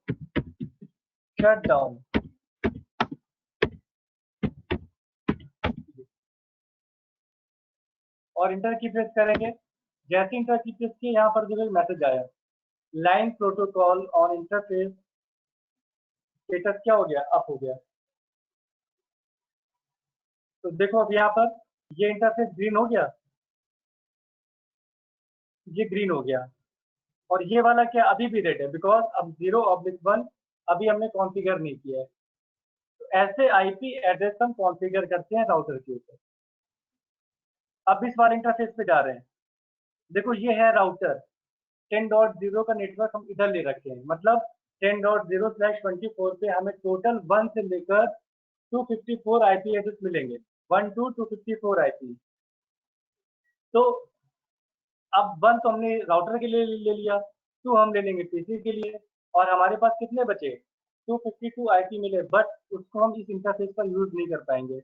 शट डाउन। और इंटर की प्रेस करेंगे। जैसे इंटर की प्रेस किए यहाँ पर जो मैसेज आया, line protocol on interface status क्या हो गया, अप हो गया। तो देखो अब यहाँ पर ये इंटरफेस ग्रीन हो गया, ये ग्रीन हो गया। और ये वाला क्या अभी भी रेड है, बिकॉज अब 0/1 अभी हमने कॉन्फ़िगर नहीं किया है। तो ऐसे आईपी एड्रेस हम कॉन्फ़िगर करते हैं राउटर के ऊपर। अब इस वाले इंटरफेस पे जा रहे हैं। देखो ये है राउटर, 10.0 का नेटवर्क हम इधर ले रखे हैं, मतलब 10.0/24 पे हमें टोटल 1 से लेकर 254 आईपी एड्रेस मिलेंगे, 1 to 254 आईपी। तो अब 1 तो हमने राउटर के लिए ले लिया, 2 हम ले लेंगे पीसी के लिए, और हमारे पास कितने बचे, 252 आईपी मिले। बट उसको हम इस इंटरफेस पर यूज नहीं कर पाएंगे,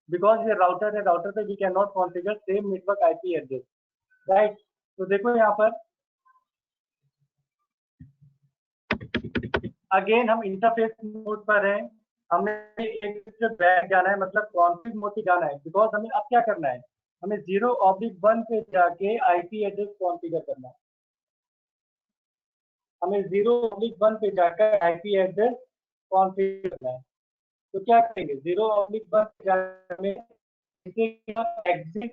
बिकॉज ये राउटर है, राउटर पे we can not configure same network IP address, right. तो देखो यहाँ पर अगेन हम इंटरफेस मोड पर हैं, हमें एक बैक जाना है, मतलब कॉन्फ़िग मोड पे जाना है। बिकॉज हमें अब क्या करना है, हमें 0/1 पे जाके आईपी एड्रेस कॉन्फ़िगर करना है। हमें 0/1 पे जाकर आईपी एड्रेस कॉन्फ़िगर करना है। तो क्या करेंगे, 0/1 पे जाकर हमें एग्जिट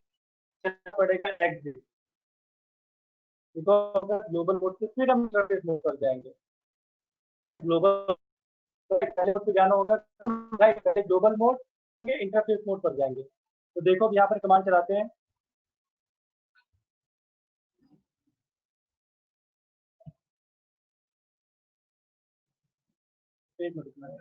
करना पड़ेगा, एग्जिट। बिकॉज ग्लोबल मोड से फिर हम इंटरफेस मोड पर जाएंगे। ग्लोबल पहले पे जाना होगा, राइट, पहले ग्लोबल मोड के इंटरफेस मोड पर जाएंगे। तो देखो अब यहाँ पर कमांड चलाते हैं, एक मिनट में।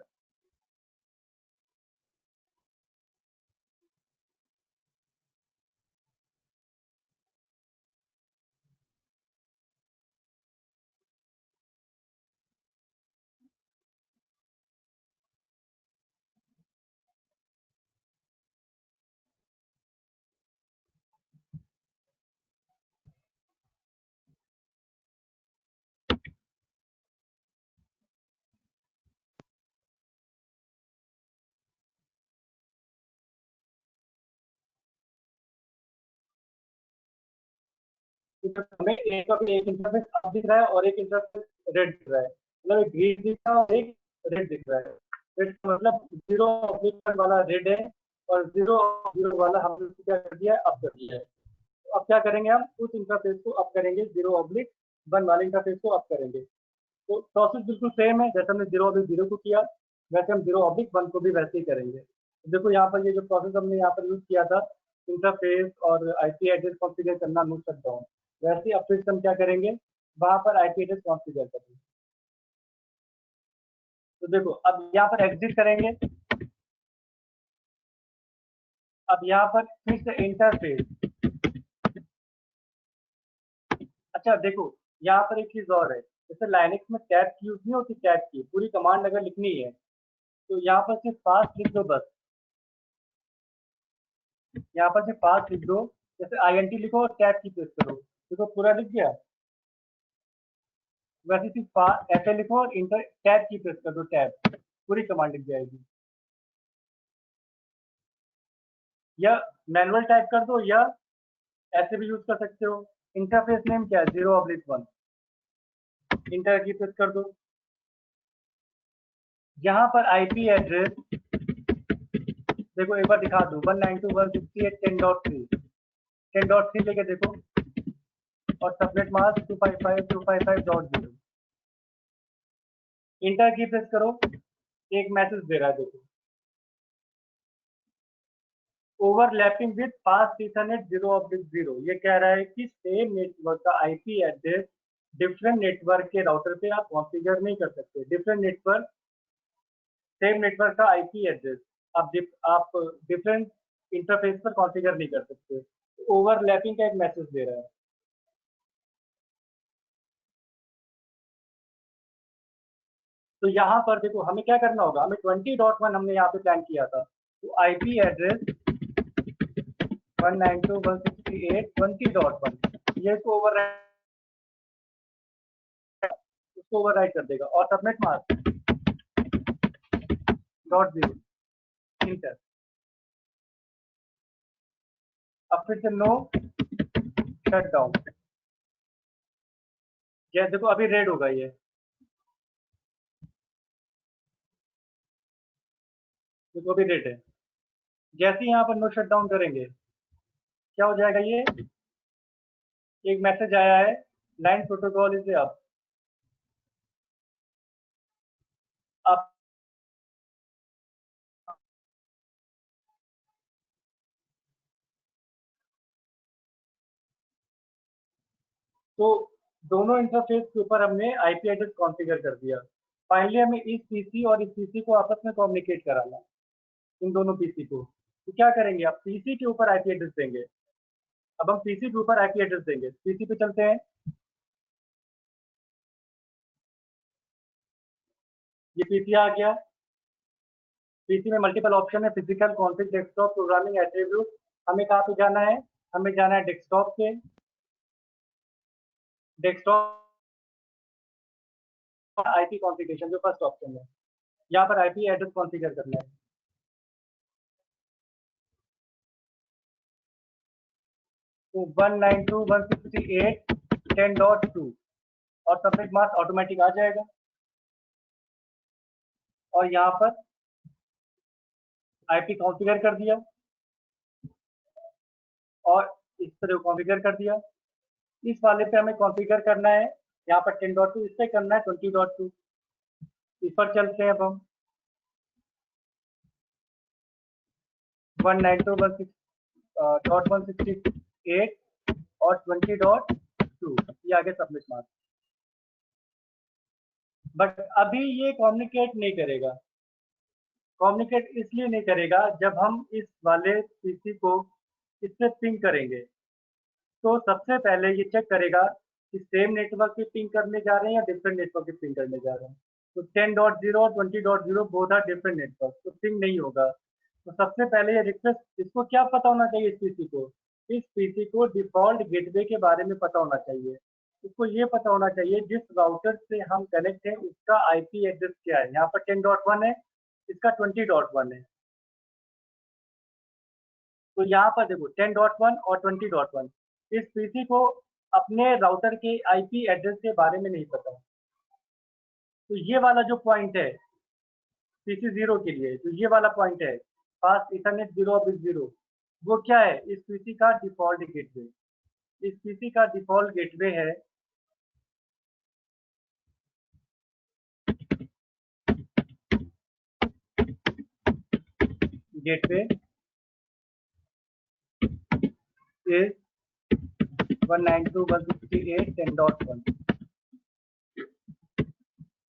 तो हमें एक इंटरफेस अब दिख रहा है और एक इंटरफेस रेड दिख रहा है, मतलब एक ग्रीन दिख रहा है और एक रेड दिख रहा है। रेड मतलब 0/1 वाला रेड है और 0/0 वाला हमने क्या कर दिया है, अप कर दिया है। तो अब क्या करेंगे, हम उस इंटरफेस को अप करेंगे, 0/1 वाले इंटरफेस को अप करेंगे। तो प्रोसेस बिल्कुल सेम है, जैसे हमने 0/0 को किया वैसे हम 0/1 को भी वैसे ही करेंगे। तो देखो यहाँ पर ये जो प्रोसेस हमने यहाँ पर यूज किया था, इंटरफेस और आईपी एड्रेस कॉन्फ़िगर करना, नो शटडाउन, वैसे ही अब फिर हम क्या करेंगे, वहां पर आईपी एड्रेस कॉन्फ़िगर करेंगे। तो देखो अब यहाँ पर एग्जिट करेंगे, अब यहाँ पर फिर से इंटरफेस। अच्छा देखो यहाँ पर एक चीज और है, जैसे लाइनक्स में टैब की यूज नहीं होती, टैब की पूरी कमांड अगर लिखनी है तो यहाँ पर सिर्फ पास लिख दो बस, यहाँ पर सिर्फ पास लिख दो, जैसे INT लिखो और टैब की प्रेस करो, देखो पूरा लिख गया। वैसे सिर्फ ऐसे लिखो और इंटर टैब की प्रेस कर दो, टैब, पूरी कमांड लिख जाएगी। या मैनुअल टाइप कर दो या ऐसे भी यूज कर सकते हो। इंटरफेस नेम क्या है, 0/1, इंटर की प्रेस कर दो। यहाँ पर आईपी एड्रेस देखो एक बार दिखा दो, 192.168.10.3 10.3 लेके देखो, और सबनेट मास्क 255.255.0। इंटर की प्रेस करो, एक मैसेज दे रहा है देखो, ओवरलैपिंग विद पास्ट ईथरनेट 0/0। ये कह रहा है कि सेम नेटवर्क का आईपी एड्रेस डिफरेंट नेटवर्क के राउटर पे आप कॉन्फ़िगर नहीं कर सकते। डिफरेंट नेटवर्क, सेम नेटवर्क का आईपी एड्रेस आप डिफरेंट इंटरफेस पर कॉन्फ़िगर नहीं कर सकते। ओवरलैपिंग का एक मैसेज दे रहा है। तो यहाँ पर देखो हमें क्या करना होगा, हमें 20.1 हमने यहाँ पे प्लान किया था, तो आईपी एड्रेस 192.168.20.1 ये इसको ओवरराइट कर देगा, और सबनेट मास्क .0 इंटर। अब फिर से नो शटडाउन, ये देखो अभी रेड होगा, ये देखो अभी रेड है। जैसे ही यहाँ पर नो शटडाउन करेंगे क्या हो जाएगा, ये एक मैसेज आया है, लाइन प्रोटोकॉल इज अप। अब तो दोनों इंटरफेस के ऊपर हमने आईपी एड्रेस कॉन्फ़िगर कर दिया। फाइनली हमें इस पीसी और इस पीसी को आपस में कम्युनिकेट कराना, इन दोनों पीसी को। तो क्या करेंगे, आप पीसी के ऊपर आईपी एड्रेस देंगे। अब हम पीसी के ऊपर आईपी एड्रेस देंगे, पीसी पे चलते हैं। ये पीसी आ गया, पीसी में मल्टीपल ऑप्शन है, physical, config, desktop, programming, attribute. हमें कहाँ पे जाना है, हमें जाना है डेस्कटॉप पे, डेस्कटॉप आईपी कॉन्फ़िगरेशन जो फर्स्ट ऑप्शन है, यहाँ पर आईपी एड्रेस कॉन्फ़िगर करना है। तो 192.168.10.2 और सबनेट मास्क ऑटोमेटिक आ जाएगा, और यहाँ पर आईपी कॉन्फ़िगर कर दिया, और इस तरह कॉन्फ़िगर कर दिया। इस वाले पे हमें कॉन्फ़िगर करना है, यहाँ पर 10.2, इस पे करना है 20.2। इस पर चलते हैं अब हम 192.168 और 20.2, ये आगे सबमिट मार्क। बट अभी ये कम्युनिकेट नहीं करेगा। कम्युनिकेट इसलिए नहीं करेगा, जब हम इस वाले पीसी को इससे पिंग करेंगे तो सबसे पहले ये चेक करेगा कि सेम नेटवर्क पे पिंग करने जा रहे हैं या डिफरेंट नेटवर्क पे पिंग करने जा रहे हैं। तो 10.0 और 20.0 बोथ आर डिफरेंट नेटवर्क, तो पिंग नहीं होगा। तो सबसे पहले ये रिक्वेस्ट, इसको क्या पता होना चाहिए, इस पीसी को डिफॉल्ट गेटवे के बारे में पता होना चाहिए। इसको ये पता होना चाहिए जिस राउटर से हम कनेक्ट हैं उसका आईपी एड्रेस क्या है। यहाँ पर 10.1 है, इसका 20.1 है। तो यहाँ पर देखो 10.1 और 20.1, इस पीसी को अपने राउटर के आईपी एड्रेस के बारे में नहीं पता। तो ये वाला जो पॉइंट है पीसी 0 के लिए, तो ये वाला पॉइंट है फास्ट इथरनेट 0/0, वो क्या है? इस पीसी का डिफॉल्ट गेटवे। इस पीसी का डिफॉल्ट गेटवे है गेटवे is 192.168.10.1।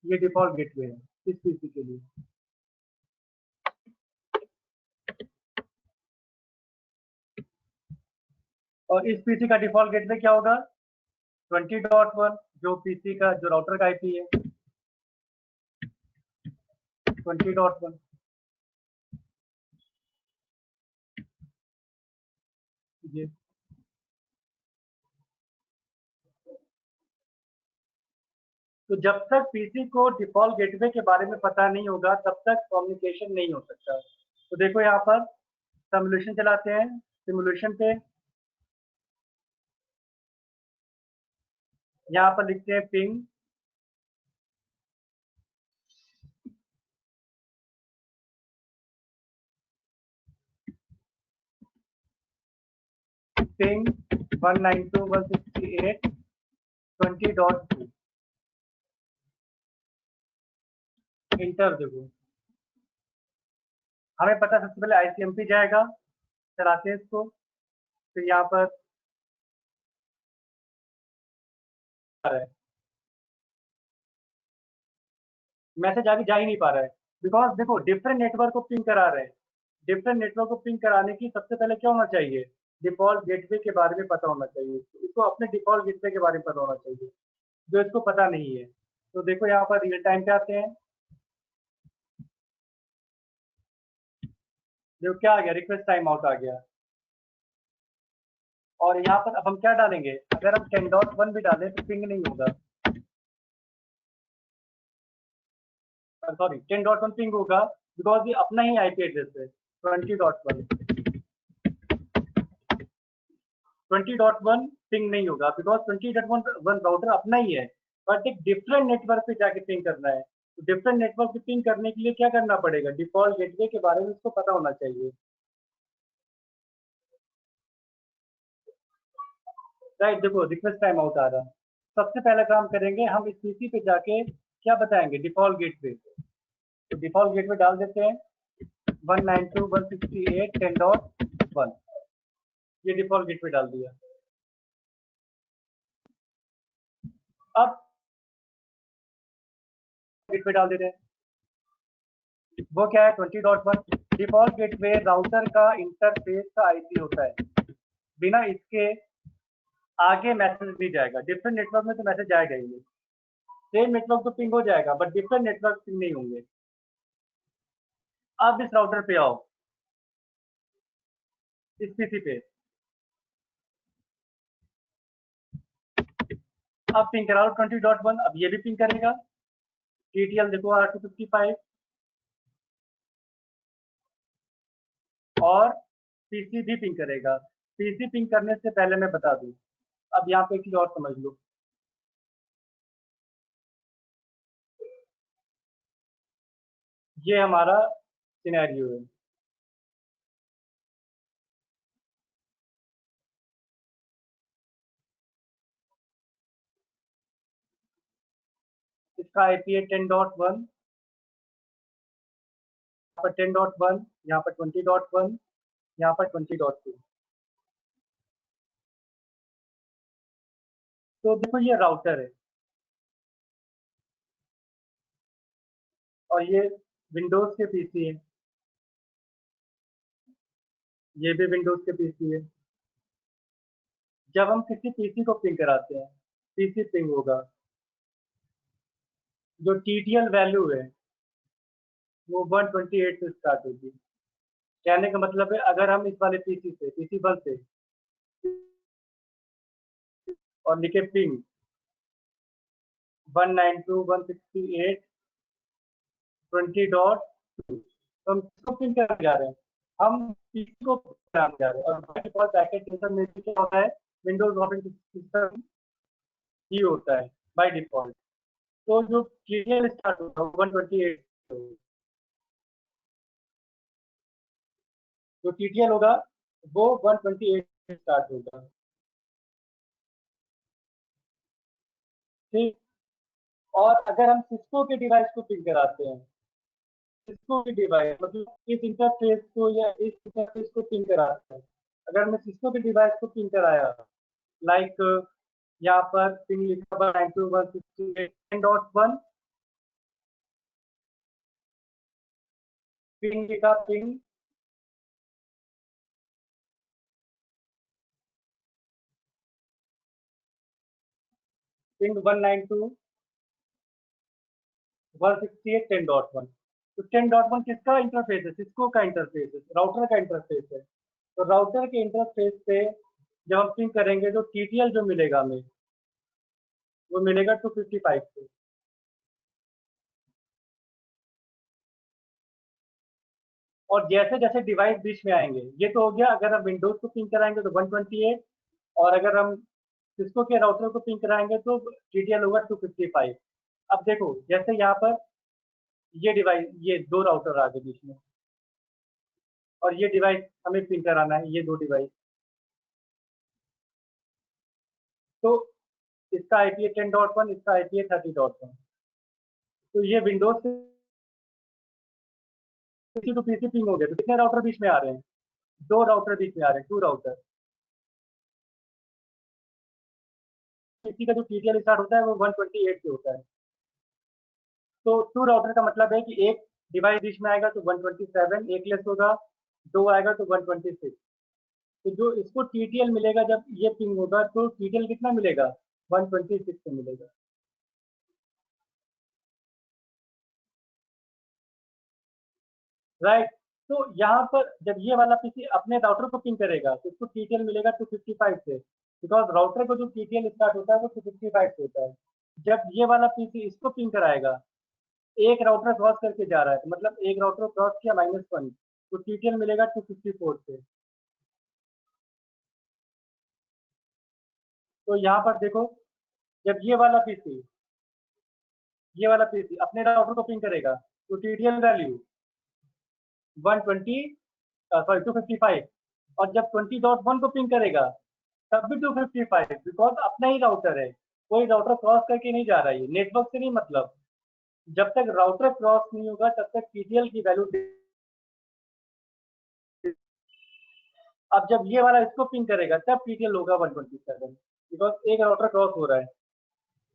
ये डिफॉल्ट गेटवे है इस पीसी के लिए। और इस पीसी का डिफॉल्ट गेटवे क्या होगा? 20.1, जो पीसी का जो राउटर का आईपी है 20.1। ये तो जब तक पीसी को डिफॉल्ट गेटवे के बारे में पता नहीं होगा तब तक कम्युनिकेशन नहीं हो सकता। तो देखो यहाँ पर सिमुलेशन चलाते हैं। सिमुलेशन पे यहाँ पर लिखते हैं पिंग पिंग 192.168.20.2। इंटर देखो, हमें पता सबसे पहले आईसीएमपी जाएगा, चलाते हैं इसको। फिर यहाँ पर मैसेज आगे जा ही नहीं पा रहा है बिकॉज देखो डिफरेंट नेटवर्क को पिंग करा रहे हैं। डिफरेंट नेटवर्क को पिंग कराने की सबसे पहले क्या होना चाहिए? डिफॉल्ट गेटवे के बारे में पता होना चाहिए। इसको अपने डिफॉल्ट गेटवे के बारे में पता होना चाहिए, जो इसको पता नहीं है। तो देखो यहाँ पर रियल टाइम पे आते हैं। देखो क्या आ गया? रिक्वेस्ट टाइम आउट आ गया। और यहाँ पर अब हम क्या डालेंगे? अगर हम 10.1 भी डालें तो पिंग नहीं होगा, सॉरी 10.1 पिंग होगा बिकॉज ये अपना ही आईपी एड्रेस है 20.1। 20.1 पिंग नहीं होगा बिकॉज 20.1 राउटर अपना ही है, बट एक डिफरेंट नेटवर्क पे जाके पिंग करना है। तो डिफरेंट नेटवर्क पे पिंग करने के लिए क्या करना पड़ेगा? डिफॉल्ट गेटवे के बारे में उसको पता होना चाहिए, राइट। देखो रिक्वेस्ट टाइम आउट आ रहा। सबसे पहला काम करेंगे हम इस पीसी पे जाके क्या बताएंगे? Default gateway. तो डिफॉल्ट गेटवे डाल देते हैं 192.168.10.1। ये डिफॉल्ट गेटवे डाल दिया। अब गेटवे डाल देते हैं, वो क्या है? 20.1। डिफॉल्ट गेटवे राउटर का इंटरफेस का आईपी होता है, बिना इसके आगे मैसेज नहीं जाएगा। डिफरेंट नेटवर्क में तो मैसेज जाएगा ही नहीं। सेम नेटवर्क तो पिंग हो जाएगा बट डिफरेंट नेटवर्क पिंग नहीं होंगे। अब इस राउटर पे आओ, इस पीसी पे अब पिंग करा लो 20.1। अब ये भी पिंग करेगा। TTL देखो R255 और पीसी भी पिंग करेगा। पीसी पिंग करने से पहले मैं बता दूं, अब यहाँ पे एक चीज और समझ लो। ये हमारा सिनेरियो है। इसका आईपी है 10.1, यहाँ पर 10.1, यहाँ पर 20.1, यहाँ पर 20.2। तो देखो ये राउटर है और ये विंडोज के पीसी है, ये भी विंडोज के पीसी है। जब हम किसी पीसी को पिंग कराते हैं, पीसी पिंग होगा। जो TTL वैल्यू है वो 128 से स्टार्ट होगी। कहने का मतलब है अगर हम इस वाले पीसी से, पीसी 1 से और लिखे पिंग 192.168.20.2, तो हम किसको पिंग करने जा रहे हैं? हम पीसी को पिंग कराने जा रहे हैं। और बाय डिफॉल्ट पैकेट इंटरनेट क्या होता है? विंडोज ऑपरेटिंग सिस्टम ही होता है बाय डिफॉल्ट। तो जो TTL स्टार्ट होगा 128, जो TTL होगा वो 128 से स्टार्ट होगा। ठीक। और अगर हम सिस्को के डिवाइस को पिन कराते हैं, सिस्को के डिवाइस मतलब इस इंटरफेस को या इस इंटरफेस को पिन कराते हैं, अगर मैं सिस्को के डिवाइस को पिन कराया, लाइक यहाँ पर पिन लिखा हुआ 92.168.10.1, पिन लिखा पिन पिन 192.168.10.1। तो 10.1 किसका इंटरफेस है? सिस्को का इंटरफेस है, राउटर का इंटरफेस है। तो राउटर के इंटरफेस पे जब हम पिन करेंगे तो TTL जो मिलेगा हमें वो मिलेगा 255 से। और जैसे जैसे डिवाइस बीच में आएंगे, ये तो हो गया अगर हम विंडोज को पिन कराएंगे तो 128, और अगर हम सिस्को के राउटर को पिन कराएंगे तो TTL होगा 255। अब देखो जैसे यहाँ पर ये डिवाइस, ये दो राउटर आ गए बीच में, और ये डिवाइस हमें पिन कराना है, ये दो डिवाइस। तो इसका IP है 10.1, इसका IP है 30.1। तो ये विंडोज से PC टू PC पिंग हो गया। तो कितने राउटर बीच में आ रहे हैं? दो राउटर बीच में आ रहे हैं, टू राउटर। PC का जो TTL स्टार्ट होता है वो 128 से होता है। तो टू राउटर का मतलब है कि एक डिवाइस बीच में आएगा तो 127, एक लेस होगा, दो आएगा तो 126। तो जो इसको TTL मिलेगा जब ये पिंग होगा तो TTL कितना मिलेगा? 126 से मिलेगा। राइट। तो यहाँ पर जब ये वाला PC अपने राउटर को पिंग करेगा तो इसको TTL मिलेगा 255 से, बिकॉज राउटर को जो TTL स्टार्ट होता है वो 255 से होता है। जब ये वाला PC इसको पिंग कराएगा, एक राउटर क्रॉस करके जा रहा है, तो मतलब एक राउटर क्रॉस किया -1, तो TTL मिलेगा 254 से। तो यहाँ पर देखो, जब ये वाला पीसी अपने राउटर को पिंग करेगा तो TTL वैल्यू 255, और जब 20.1 को पिंग करेगा तब भी 255, बिकॉज अपना ही राउटर है, कोई राउटर क्रॉस करके नहीं जा रहा है, नेटवर्क से नहीं मतलब। जब तक राउटर क्रॉस नहीं होगा तब तक TTL की वैल्यू। अब जब ये वाला इसको पिंग करेगा तब TTL होगा 127, बिकॉज एक राउटर क्रॉस हो रहा है।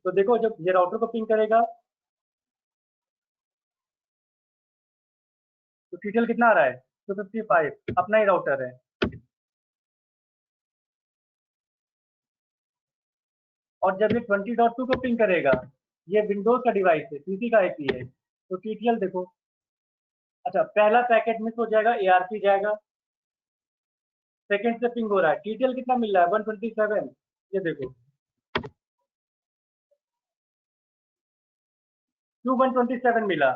तो देखो जब ये राउटर को पिंग करेगा तो TTL कितना आ रहा है? 255, अपना ही राउटर है। और जब ये 20.2 को पिंग करेगा, ये विंडोज का डिवाइस है, PC का IP है, तो TTL देखो। अच्छा, पहला पैकेट मिस हो जाएगा, ARP जाएगा, सेकंड से पिंग हो रहा है, TTL कितना मिल रहा है? 127। ये देखो क्यों 127 मिला?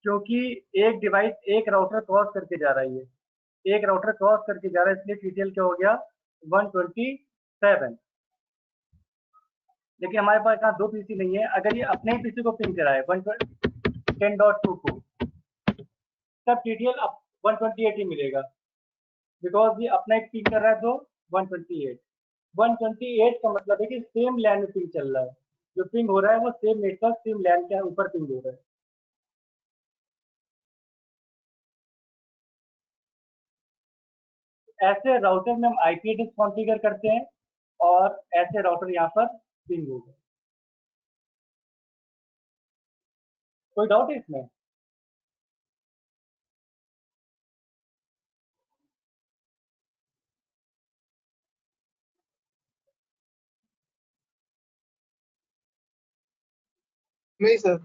क्योंकि एक डिवाइस एक राउटर क्रॉस करके जा रही है, एक राउटर क्रॉस करके जा रहा है, इसलिए TTL क्या हो गया? 127। लेकिन हमारे पास यहाँ दो PC नहीं है, अगर ये अपने ही PC को पिंग कराए 10.2 को, तब TTL 128 ही मिलेगा, बिकॉज ये अपना ही पिंग कर रहा है। तो 128 का मतलब है कि सेम लैन में पिंग चल रहा है, जो पिंग हो रहा है वो सेम नेटवर्क सेम लैन के ऊपर पिंग हो रहा है। ऐसे राउटर में हम IP एड्रेस कॉन्फ़िगर करते हैं और ऐसे राउटर यहाँ पर पिंग हो गए। कोई डाउट है इसमें? नहीं सर।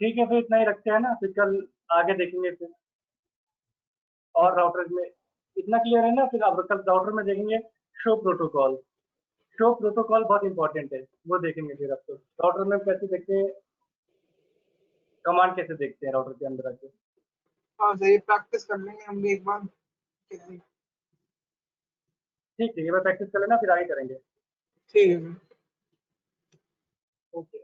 ठीक है, फिर इतना ही रखते हैं ना, फिर कल आगे देखेंगे फिर और राउटर में। इतना क्लियर है ना? फिर अब कल राउटर में देखेंगे शो प्रोटोकॉल। शो प्रोटोकॉल बहुत इंपॉर्टेंट है, वो देखेंगे फिर। अब तो राउटर में कैसे देखते हैं, कमांड कैसे देखते हैं राउटर के अंदर आके। हाँ सर, ये प्रैक्टिस कर लेंगे हम भी एक बार। ठीक है, ये बार प्रैक्टिस कर लेना, फिर आगे करेंगे। ठीक है सर। ओके